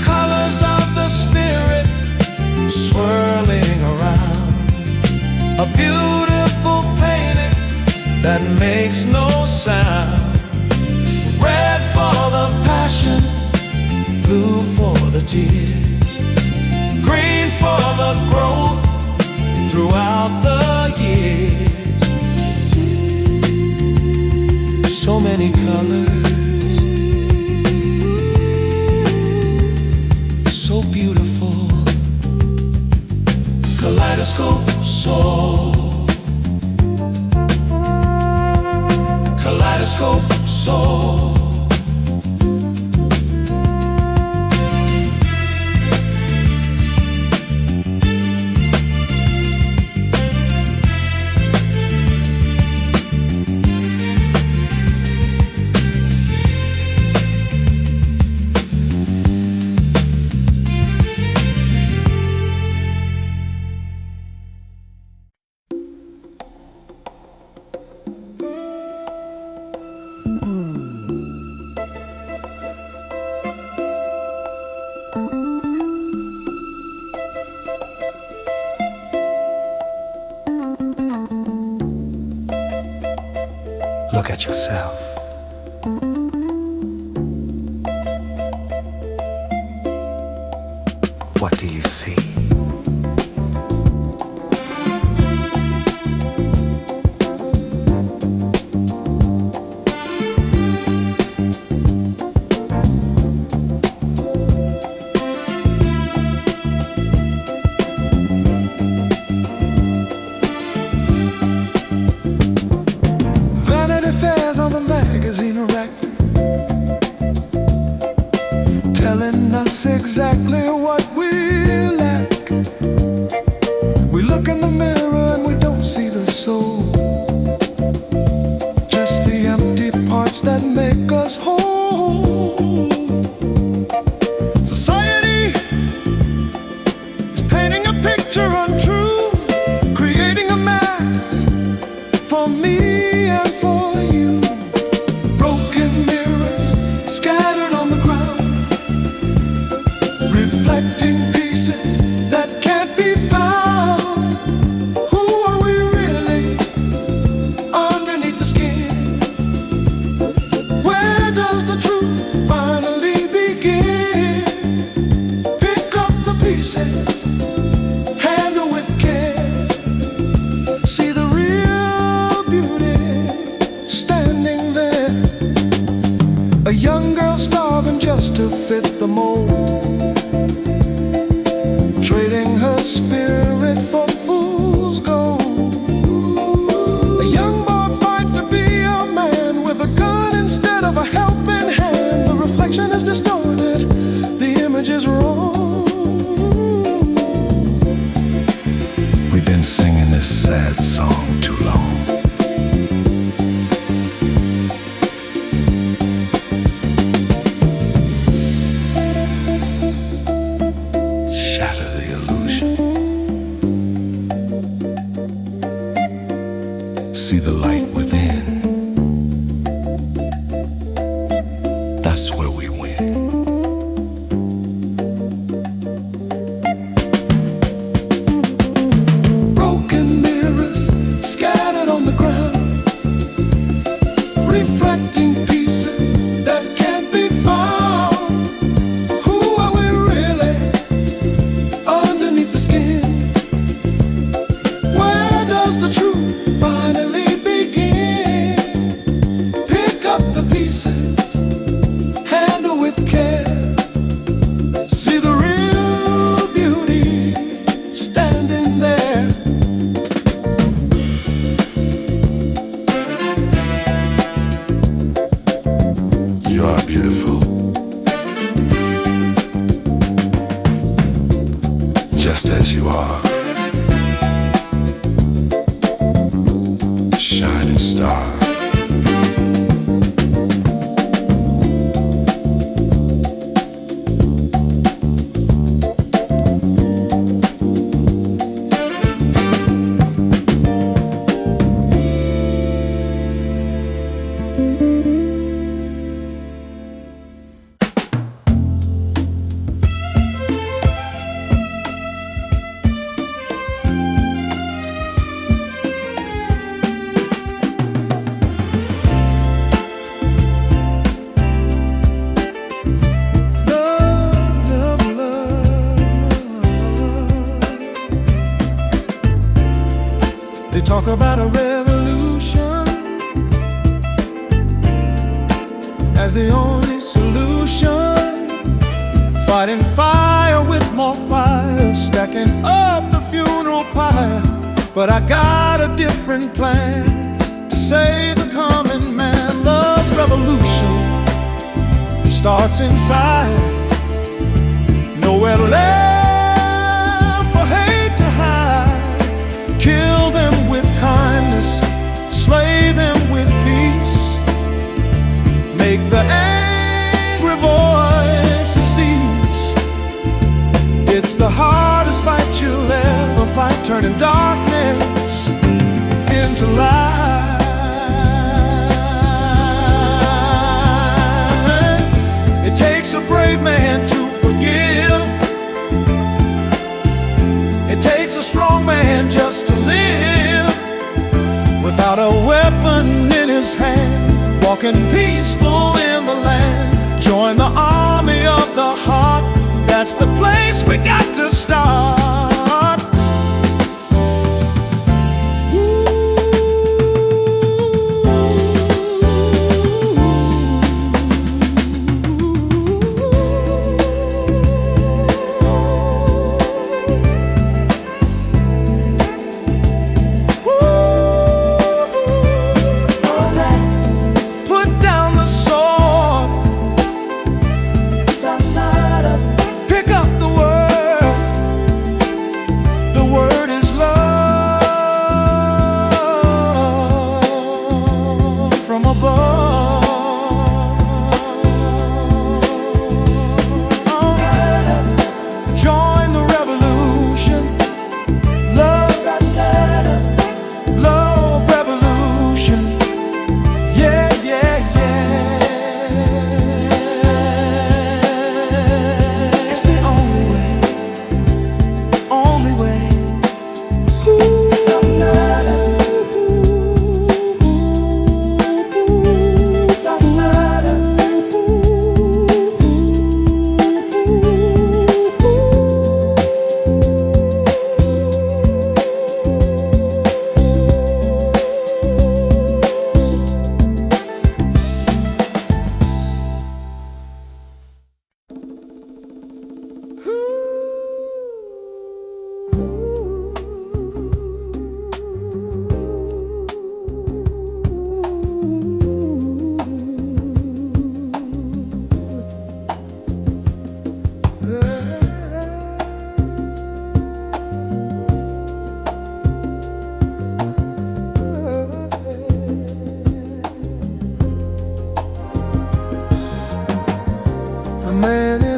Colors of the spirit swirling around, a beautiful painting that makes no sound. Red for the passion, blue for the tears, green for the growth throughout the years. So many colors, so beautiful. Kaleidoscope soul, kaleidoscope soul. Look at yourself. What do you see? Telling us exactly what we lack. We look in the mirror and we don't see the soul, just the empty parts that make us whole. Society is painting a picture untrue, creating a mask for me and for you. Broken mirrors scattered on the ground, reflecting pieces that can't be found. Who are we really underneath the skin? Where does the truth finally dress to fit the mold, trading her spirit for fool's gold. A young boy fight to be a man with a gun instead of a helping hand. The reflection is distorted, the image is wrong. We've been singing this sad song too long. Shatter the illusion. See the light within. That's where we win. Broken mirrors scattered on the ground, reflecting pieces that can't be found. Who are we really underneath the skin? Where does the truth finally begin? Pick up the pieces, handle with care. See the real beauty standing there. You are beautiful, just as you are. Shining star. They talk about a revolution as the only solution. Fighting fire with more fire, stacking up the funeral pyre. But I got a different plan to save the common man. Love's revolution starts inside. Nowhere left for hate to hide. Kill them with kindness, slay them with peace. Make the angry voices cease. It's the hardest fight you'll ever fight, turning darkness into light. It takes a brave man to forgive. It takes a strong man just to live. Without a weapon in his hand, walking peaceful in the land. Join the army of the heart. That's the place we got to start. Pick up the word.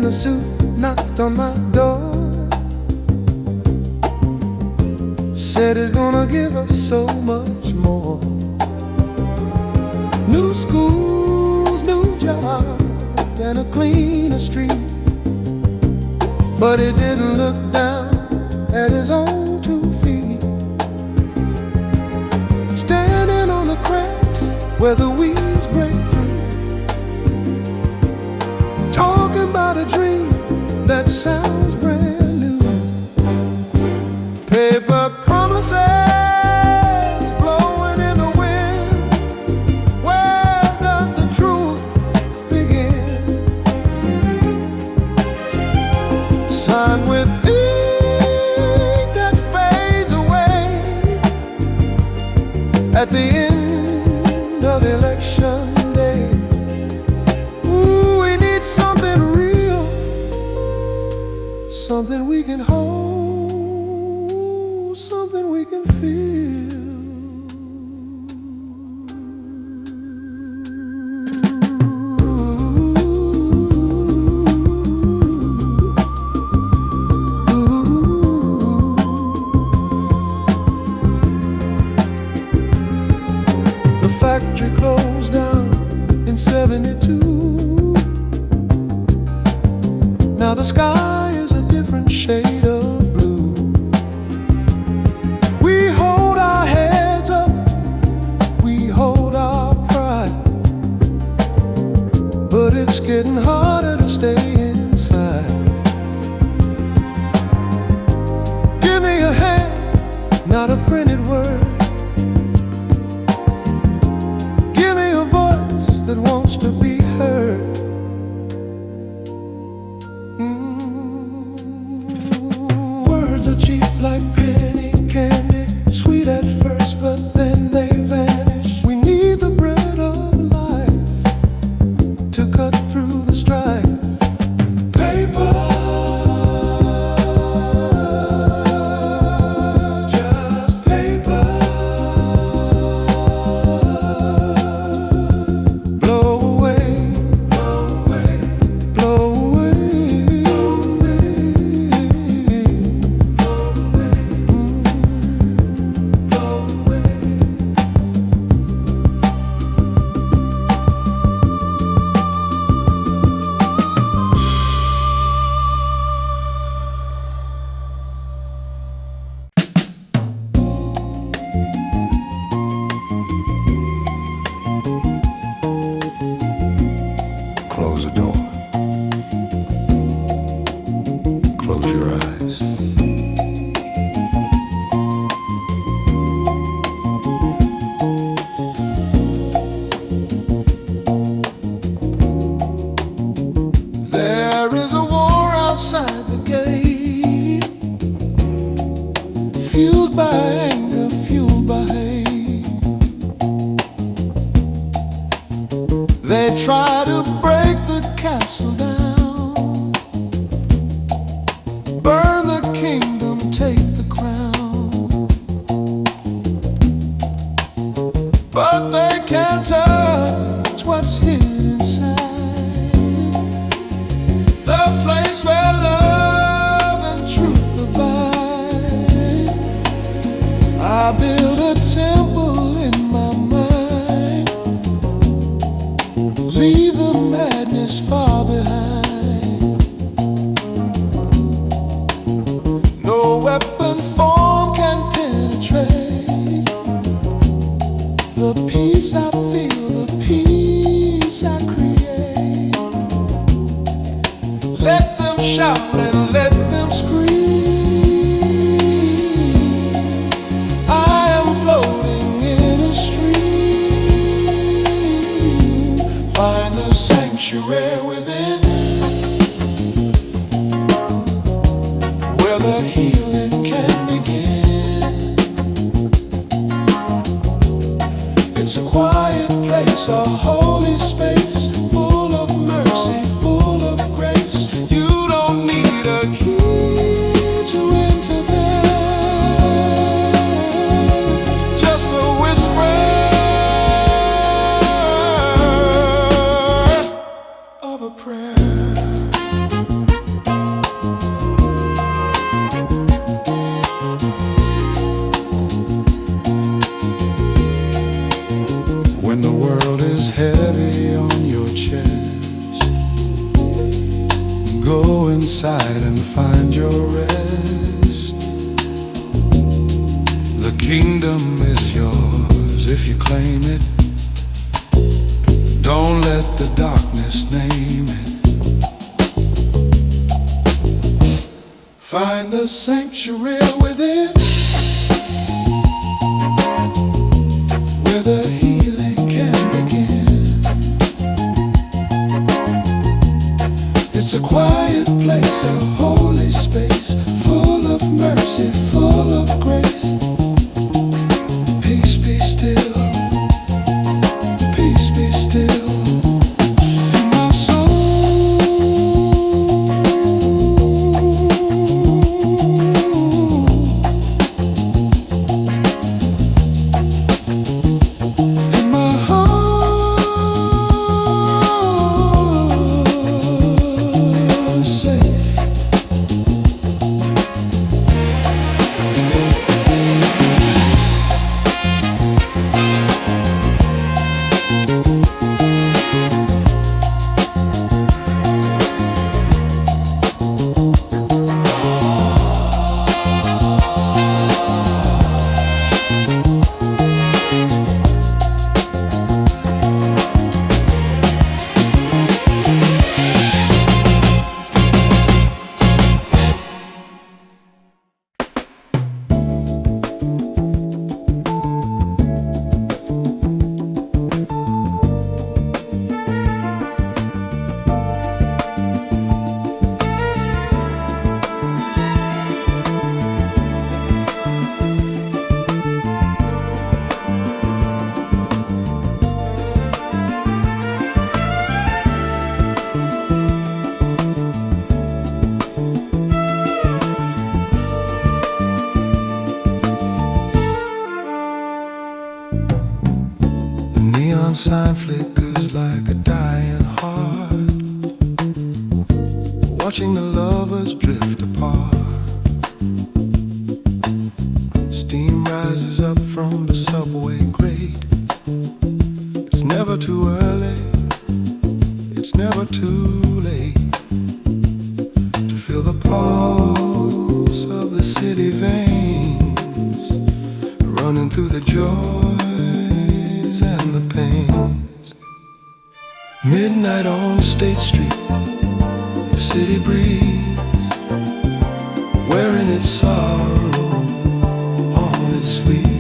in a suit knocked on my door. Said he's gonna give us so much more. New schools, new job, and a cleaner street. But he didn't look down at his own 2 feet. Standing on the cracks where the weeds break through, talking about a dream that sounds brand new. Paper promises blowing in the wind. Where does the truth begin? Signed with ink that fades away at the end of election day. Ooh, we need something real, something we can hold, something we can feel. The factory closed down in '72. Now the sky is a different shade of blue. We hold our heads up, we hold our pride, but it's getting harder to stay inside. Give me a hand, not a printed word. Give me a voice that wants to be heard. Words are cheap like penny candy, sweet at first, but then they vanish. We need the bread of life to cut through the strife. Paper, just paper. Blow away, blow away, blow away, blow away. Close the door. Close your eyes. There is a war outside the gate, fueled by anger, fueled by hate. They try to break the castle down, burn the kingdom, take the crown. But they can't touch what's hidden inside, the place where love and truth abide. I build a temple in my mind, leave the madness far behind. No weapon form can penetrate the peace I feel, the peace I create. Let them shout and let them scream. I am floating in a stream. Find the sanctuary within, where the healing can begin. It's a quiet place, a holy space, full of mercy, full of grace. You don't need a key to enter there, just a whisper of a prayer. heavy on your chest. Go inside and find your rest. The kingdom is yours if you claim it. Don't let the darkness name it. Find the sanctuary within, where the healing can begin. It's a quiet place, a holy space, full of mercy, full of grace. Peace be still, peace be still. In my soul, in my heart, safe. Neon sign flickers like a dying heart, watching the lovers drift apart. Steam rises up from the subway grate. It's never too early, it's never too late to feel the pulse of the city veins running through the joys and the pains. Midnight on State Street, the city breeze, wearing its sorrow on its sleeves.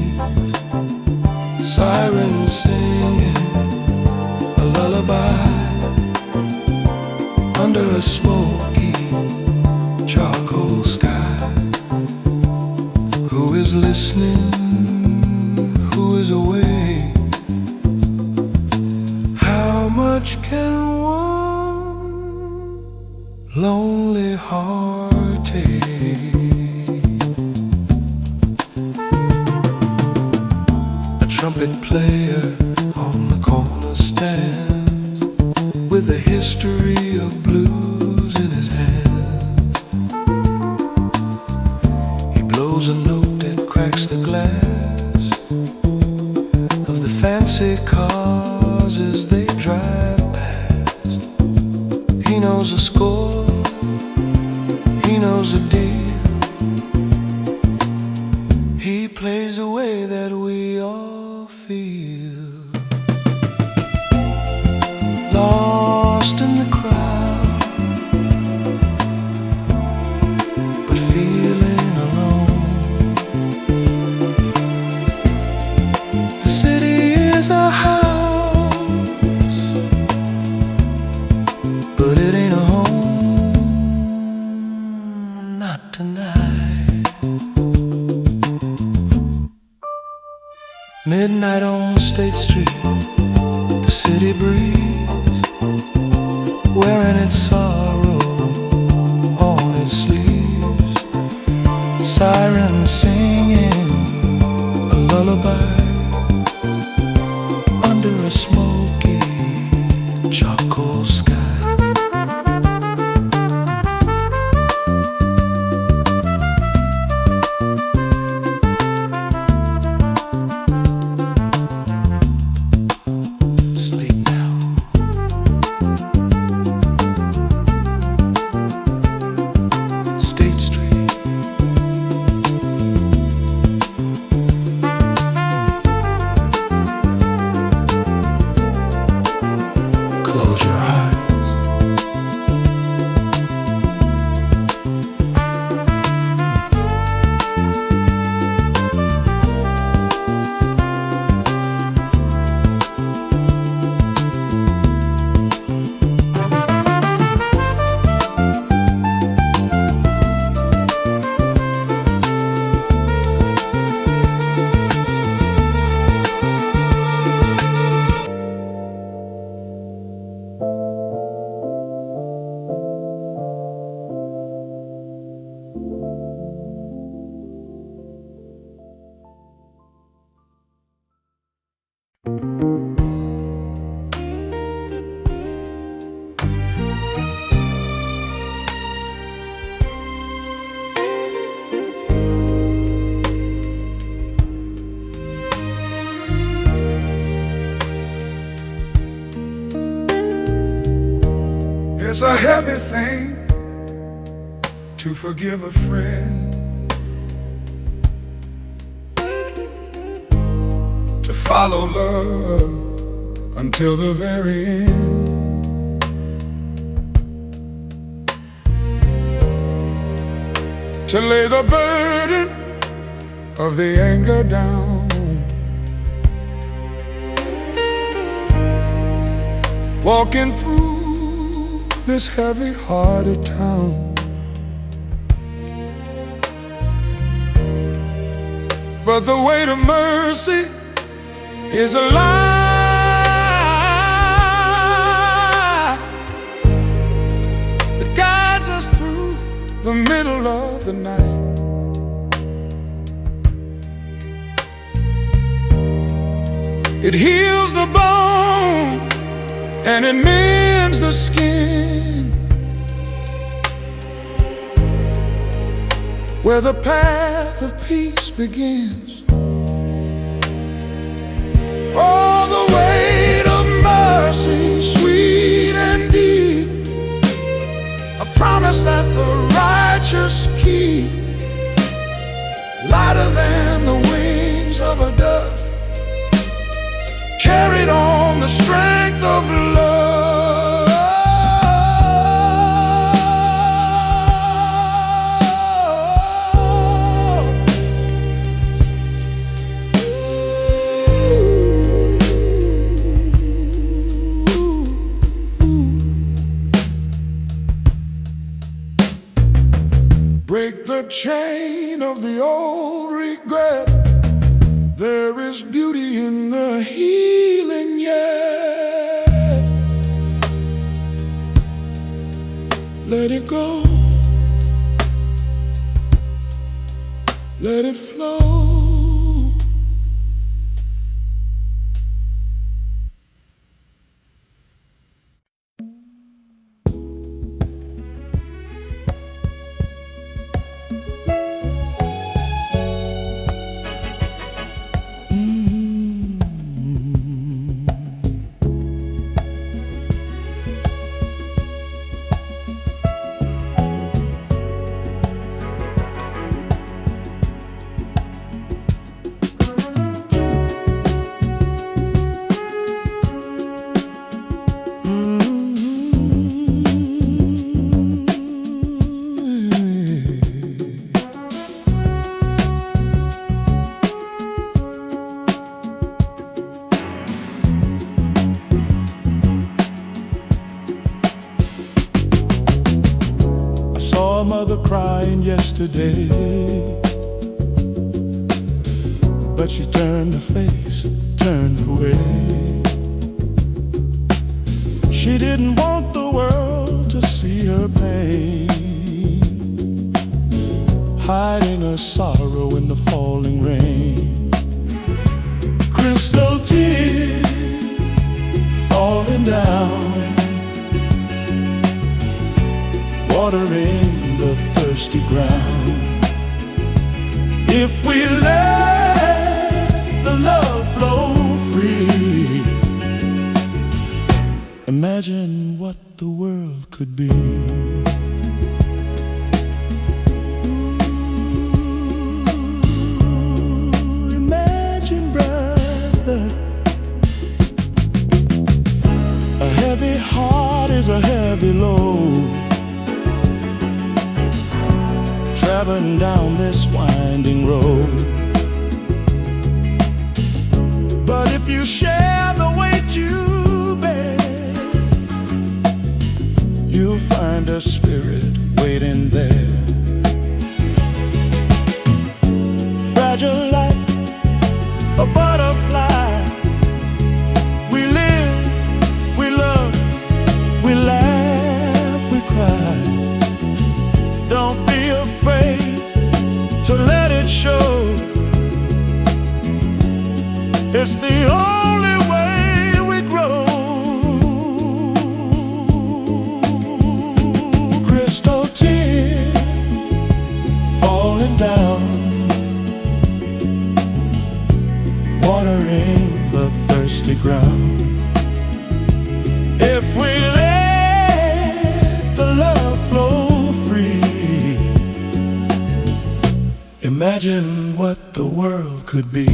Sirens singing a lullaby under a smoky charcoal sky. Who is listening? Who is awake? How much can one lonely heart take? A trumpet player on the corner stands with a history of blues in his hand. He blows a note that cracks the glass of the fancy cars as they drive past. He knows a score, he knows a deal. He plays a way that we all feel. Lost in the crowd, but feeling alone. The city is a house, but it ain't a home. Not tonight. Midnight on State Street, the city breeze, wearing its sorrow on its sleeves. Sirens singing a lullaby under a smoky charcoal sky. Sleep now. It's a heavy thing to forgive a friend, to follow love until the very end, to lay the burden of the anger down, walking through this heavy-hearted town. But the way to mercy is a lie that guides us through the middle of the night. It heals the bone and it mends the skin, where the path of peace begins. Oh, the weight of mercy, sweet and deep, a promise that the righteous keep, lighter than the wings of a dove, carried on the strength of love. Break the chain of the old regret. There is beauty in the healing yet. Let it go, let it flow. Mother crying yesterday, but she turned her face, turned away. She didn't want the world to see her pain, hiding her sorrow in the falling rain. Crystal tears falling down, watering the thirsty ground. If we let the love flow free, imagine what the world could be. Ooh, imagine, brother, a heavy heart is a heavy load, traveling down this winding road. But if you share the weight you bear, you'll find a spirit waiting there, fragile like a butterfly. We live, we love, we laugh, we cry. Don't be afraid to let it show. It's the only way we grow. Crystal Imagine what the world could be.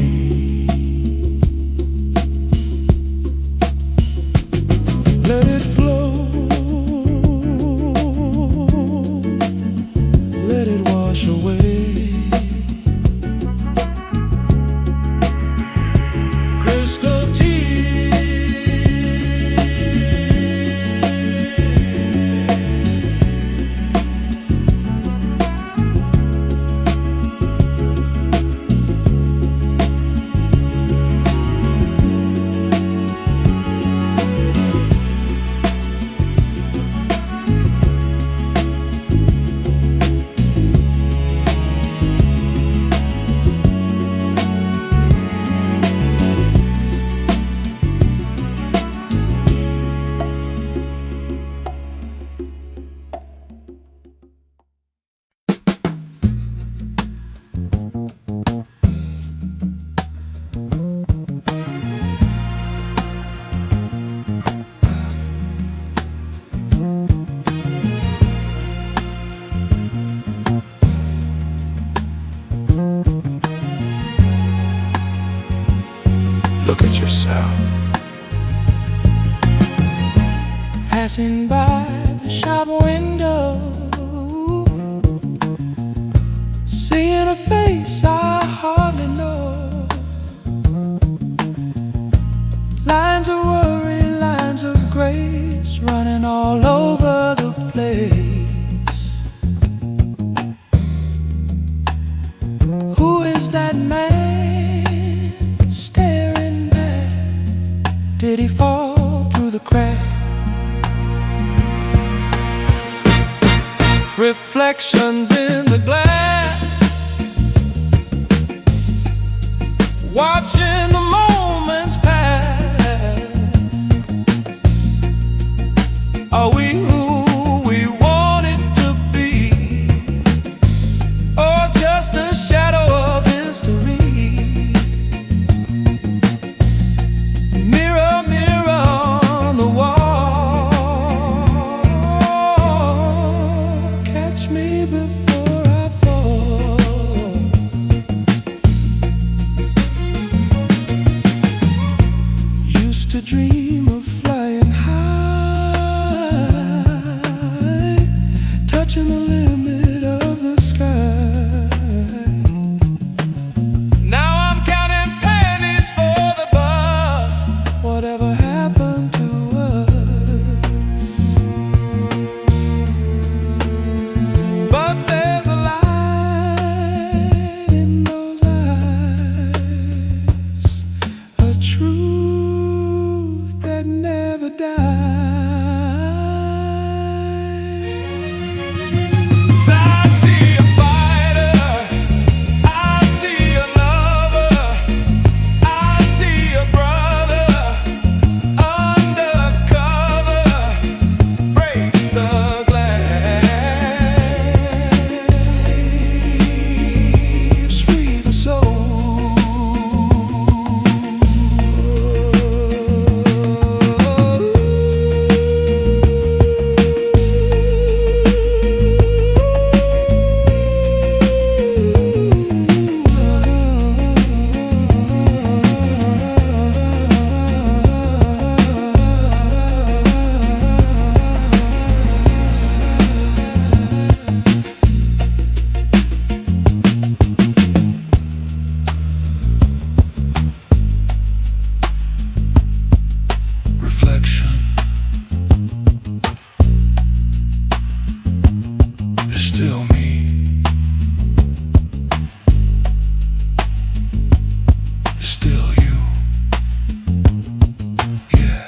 Let it flow, let it wash away. Crystal Look at yourself. Passing by the shop window, seeing a face I hardly know. Lines of worry, lines of grace, running all over the place. Who is that man staring back? Did he fall through the crack? Reflections in the glass, watching the moments pass. Are we who we wanted to be, or just a shadow of history? Mirror, mirror on the wall, catch me before I fall. Used to dream of flying high, touching the limit of the sky. Now I'm counting pennies for the bus. Whatever happened to us? But there's a light in those eyes, a truth that never dies. I see a fighter, I see a lover, I see a brother undercover. Break the glass, free the soul. Reflection is still me. It's still you. Yeah.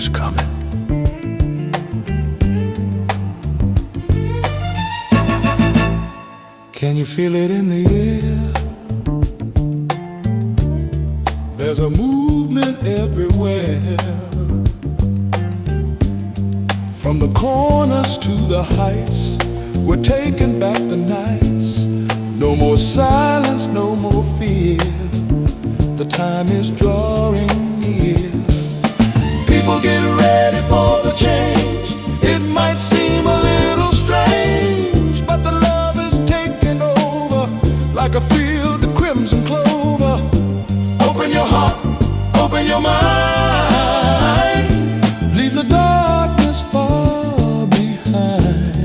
is coming. Can you feel it in the air? There's a movement everywhere. From the corners to the heights, we're taking back the nights. No more silence, no more fear. The time is drawing near. People get ready for the change. It might seem a little strange, but the love is taking over like a field of crimson clover. Open your heart, open your mind. Leave the darkness far behind.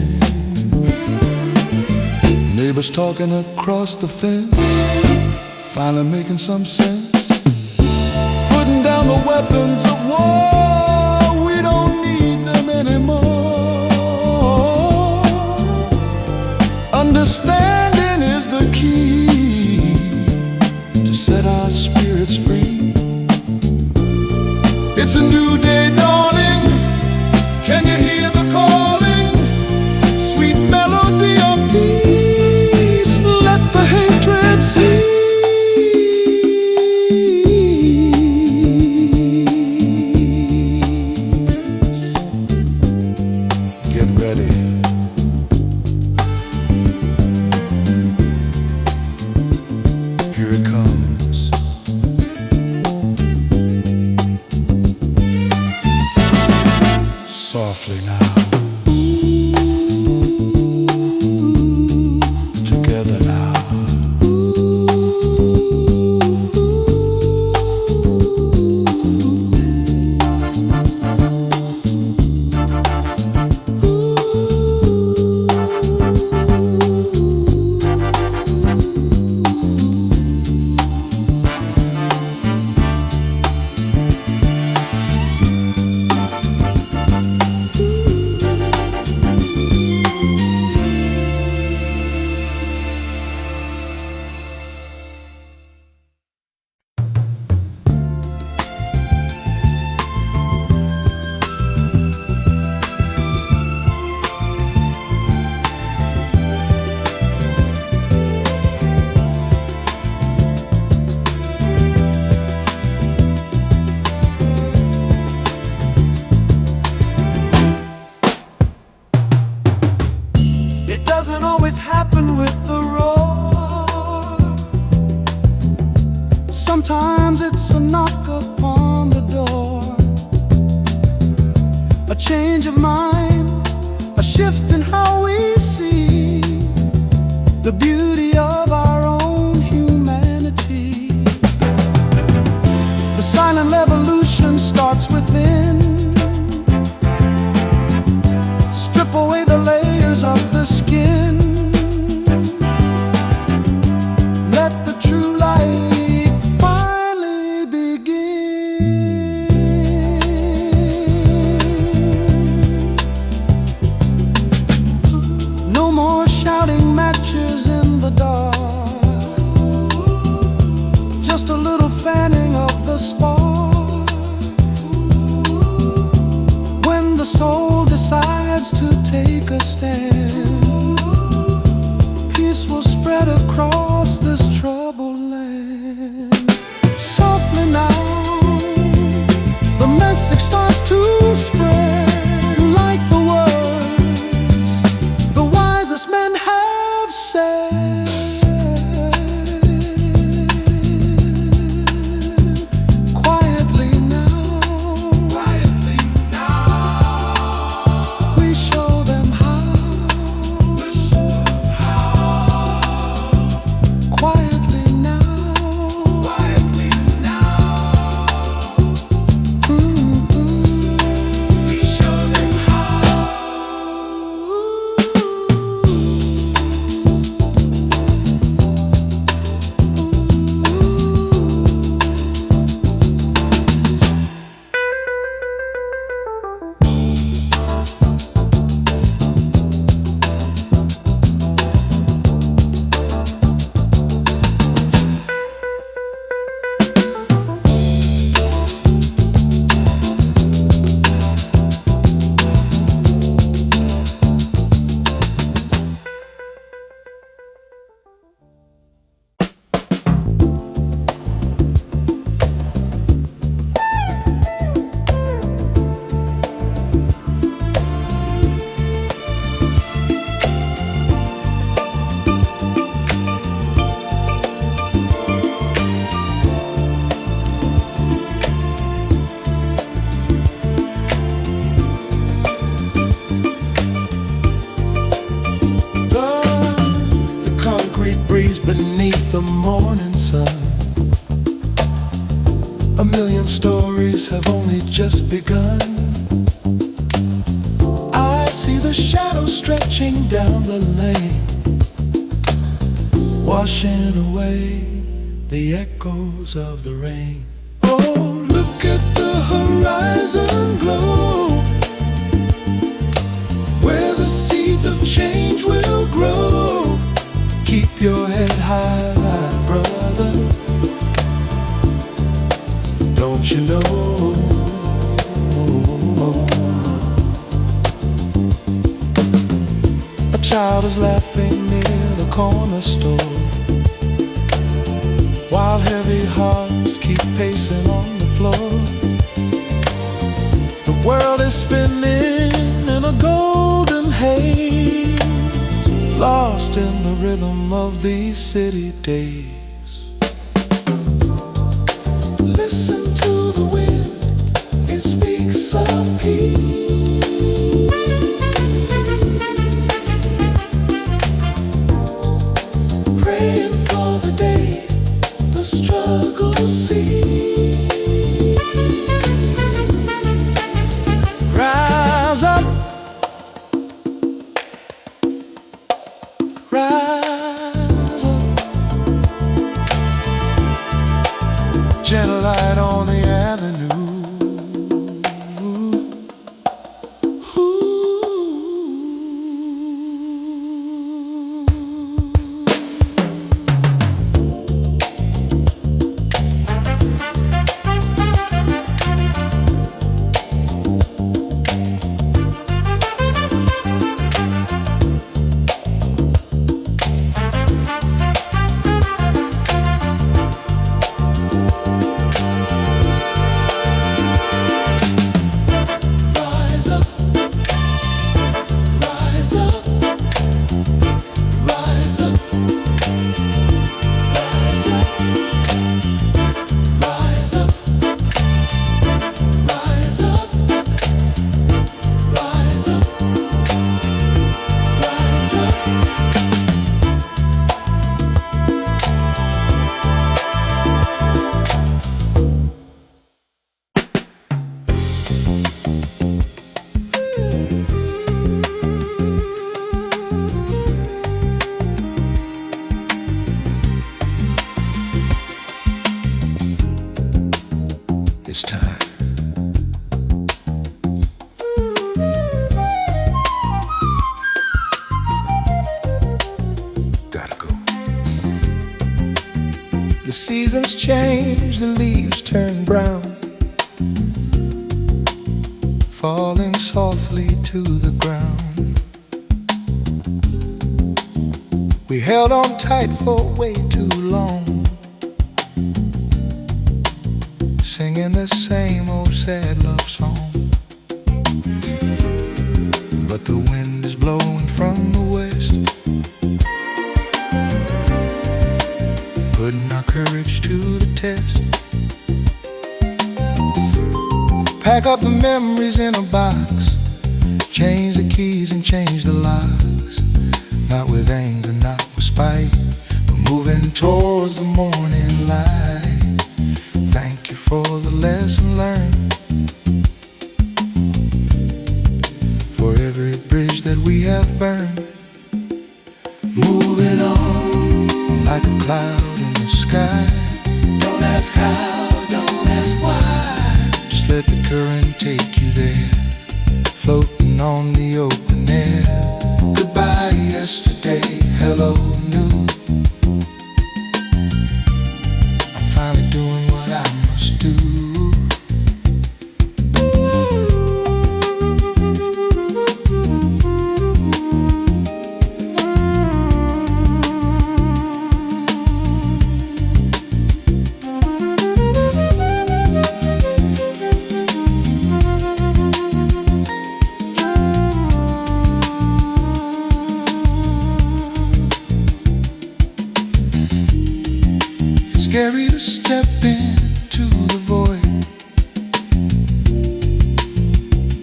Neighbors talking across the fence, finally making some sense. Putting down the weapons of war, we don't need them anymore. Understanding is the key to set our spirits free. It's a new day dawning. Can you hear the calling? Sweet melody of peace. Let the hatred cease. Get ready. Here it comes. Softly now. Together now. It doesn't always happen with the roar. Sometimes it's a knock upon the door, a change of mind, a shift in how we see the beauty of our own humanity. The silent revolution starts within. Strip away the layers of the skin. Let the true light finally begin. No more shouting matches in the dark. Just a little fanning of the spark. When the soul decides to take a stand, peace will spread across this troubled land. Softly now, the message starts to spread like the words the wisest men have said. Quietly now, we show them how. A million stories have only just begun. I see the shadows stretching down the lane, washing away the echoes of the rain. Oh, look at the horizon glow, where the seeds of change will grow. Keep your head high, brother. Don't you know? A child is laughing near the corner store, while heavy hearts keep pacing on the floor. The world is spinning in a golden haze, lost in the rhythm of these city days. Listen to the wind, it speaks of peace. Praying for the day the struggle cease. Rise up, rise up. Gentle light on the avenue. It's time. Gotta go. The seasons change, the leaves turn brown, falling softly to the ground. We held on tight for way too long, singing the same old sad love song. But the wind is blowing from the west, putting our courage to the test. Pack up the memories in a box, change the keys and change the locks. Not with anger, not with spite, but moving towards the morning light. Thank you for the lesson learned, for every bridge that we have burned. Moving on like a cloud in the sky. Don't ask how, don't ask why, just let the current take you there, floating on the open air. Goodbye yesterday, hello new. I'm finally doing what I must do. Scary to step into the void,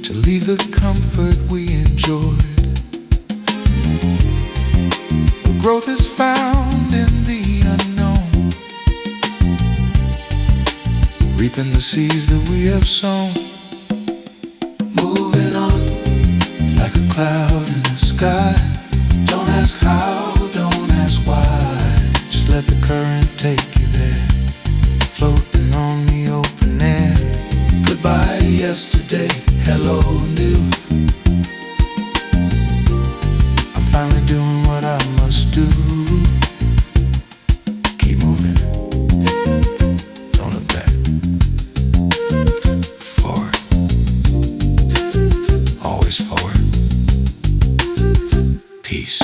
to leave the comfort we enjoyed. Growth is found in the unknown, reaping the seeds that we have sown. Moving on like a cloud in the sky. Don't ask how, don't ask why. Just let the current take you there, floating on the open air. Goodbye yesterday, hello new. I'm finally doing what I must do. Keep moving, don't look back. Forward, always forward. Peace.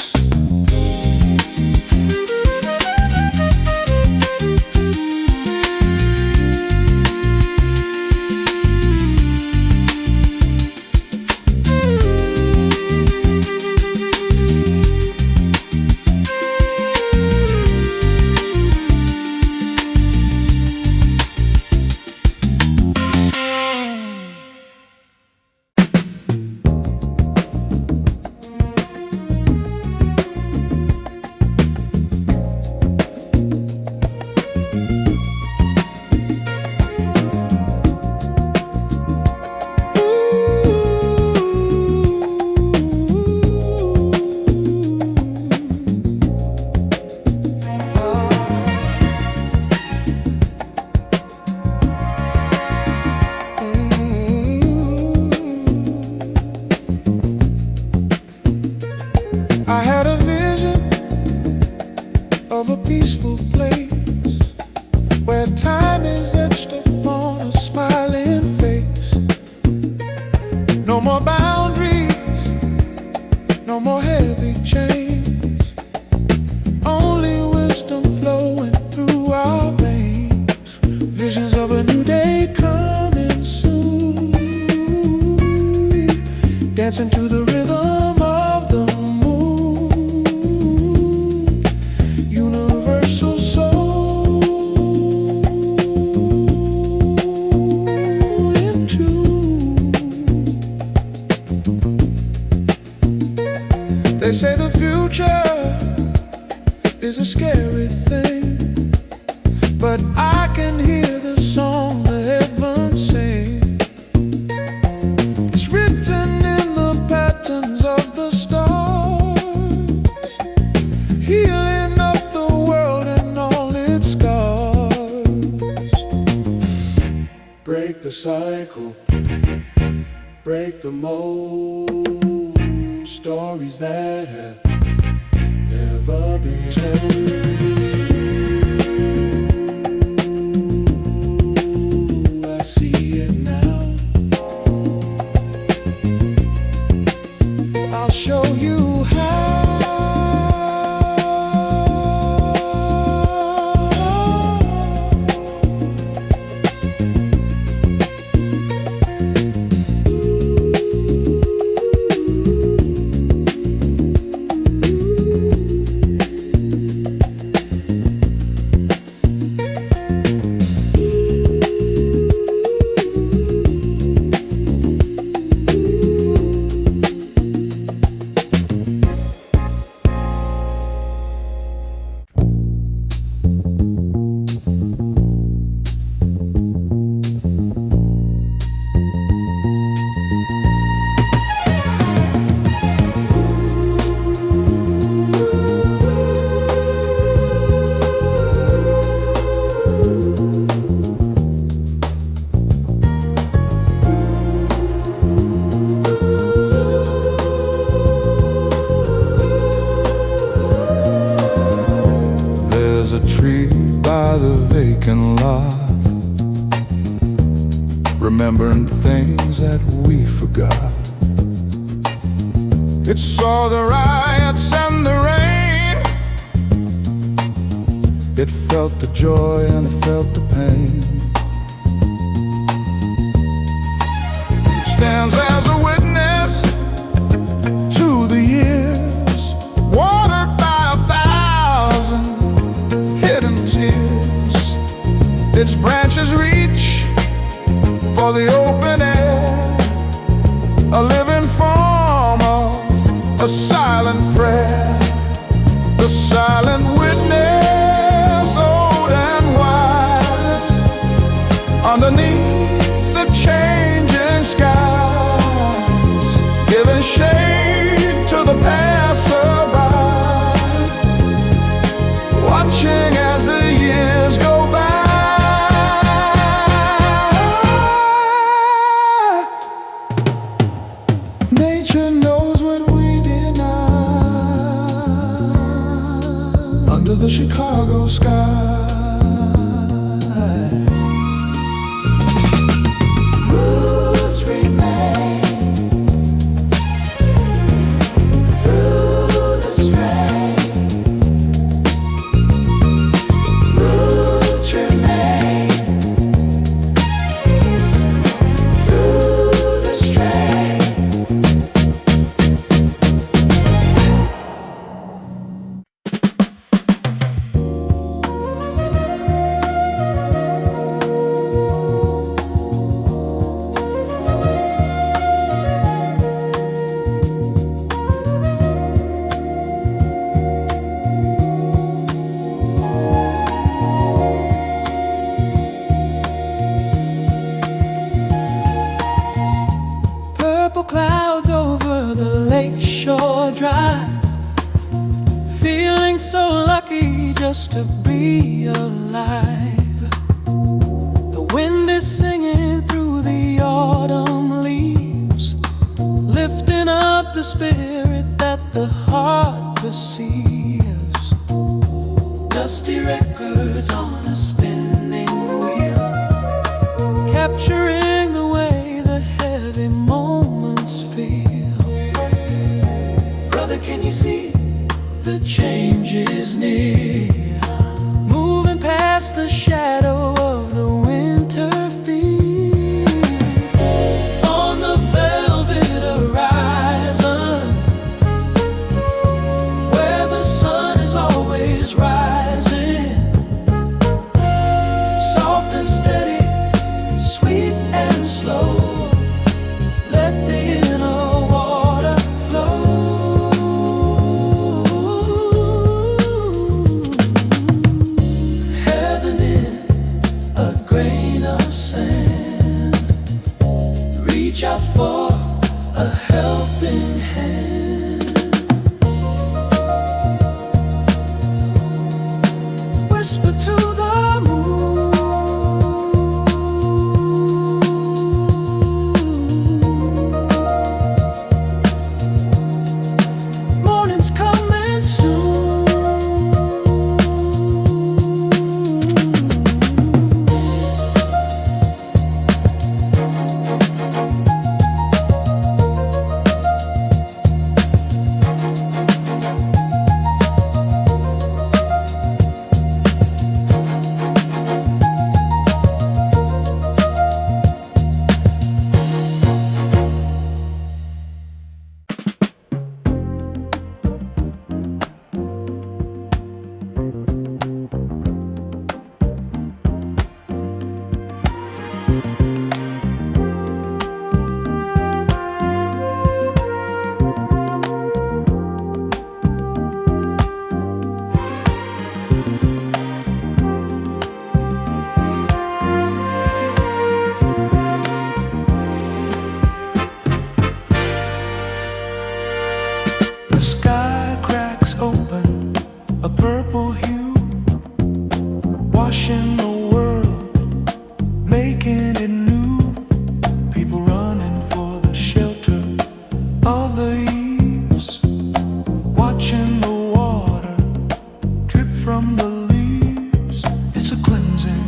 I had a vision of a peaceful place where time is etched upon a smiling face. No more boundaries, no more heavy chains, only wisdom flowing through our veins. Visions of a new day coming soon, dancing to the rhythm of the universal soul in tune. They say the future is a scary thing, but I can hear the song the heavens sing. It's written in the patterns of the stars, healing up the world and all its scars. Break the cycle, break the mold, stories that have never been told. I see it now. I'll show you how. There's a tree by the vacant lot, remembering things that we forgot. It saw the riots and the rain. It felt the joy and it felt the pain. It stands as a witness to the years, watered by 1,000 hidden tears. Its branches reach for the open air, a living form of a silent prayer, the silent witness, old and wise, underneath the changing skies, giving shade to the passerby, watching as the years go by. Nature knows what we deny under the Chicago sky. Clouds over the lakeshore drive, feeling so lucky just to be alive. The wind is singing through the autumn leaves, lifting up the spirit that the heart perceives. Dusty records on a spinning wheel, capturing the way the heavy moments feel. Brother, can you see the change is near? Moving past the shadow of the winter field, on the velvet horizon, where the sun is always rising, soft and steady, sweet and slow. Let the inner water flow. Heaven in a grain of sand, reach out for a helping hand. Whisper to the moon, morning's coming soon. The sky cracks open, a purple hue, washing the world, making it new. People running for the shelter of the eaves, watching the water drip from the leaves. It's a cleansing,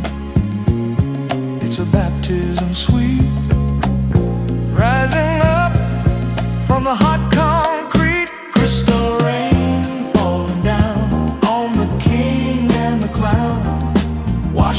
it's a baptism sweet, rising up from the hot concrete. Crystal rain falling down on the king and the clown, wash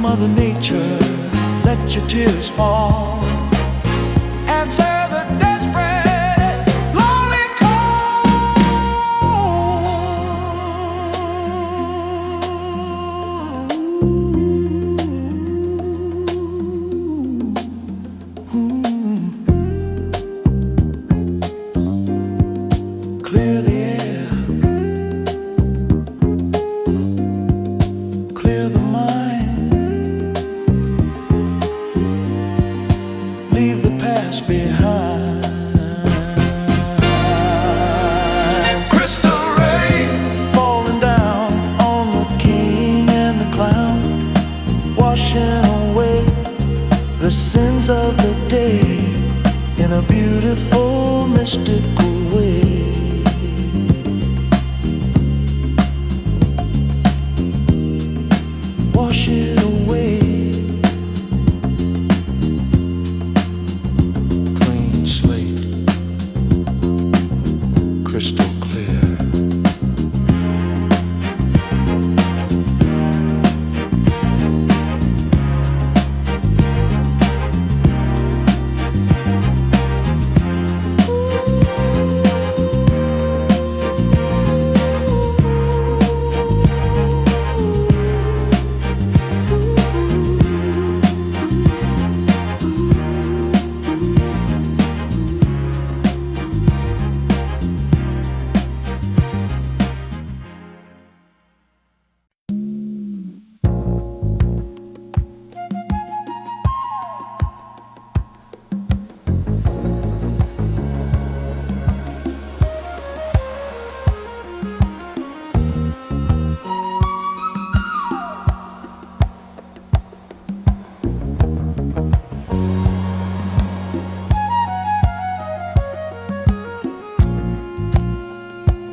Mother Nature, let your tears fall. Answer the desperate, lonely call. Clear the air, clear the mind, leave the past behind. Crystal rain falling down on the king and the clown, washing away the sins of the day in a beautiful mystical way. Wash it away. Clean slate, crystal clear.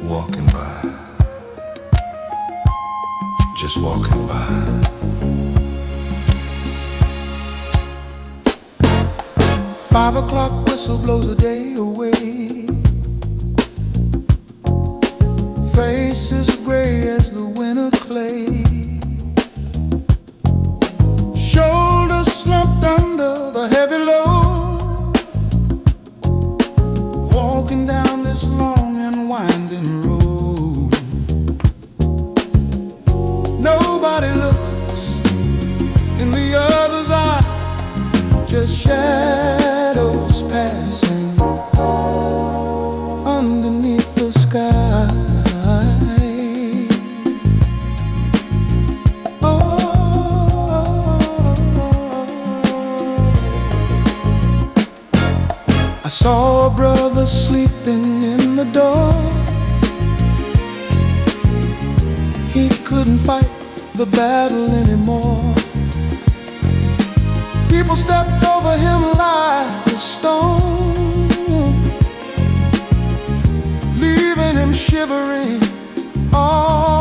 Walking by, just walking by. 5 o'clock whistle blows the day away. Faces gray as the winter clay. Shoulders slumped under the heavy load. Walking down this long and winding road. Nobody looks in the other's eye, just shadows passing underneath the sky. I saw a brother sleeping in the door. He couldn't fight the battle anymore. People stepped over him like a stone, leaving him shivering all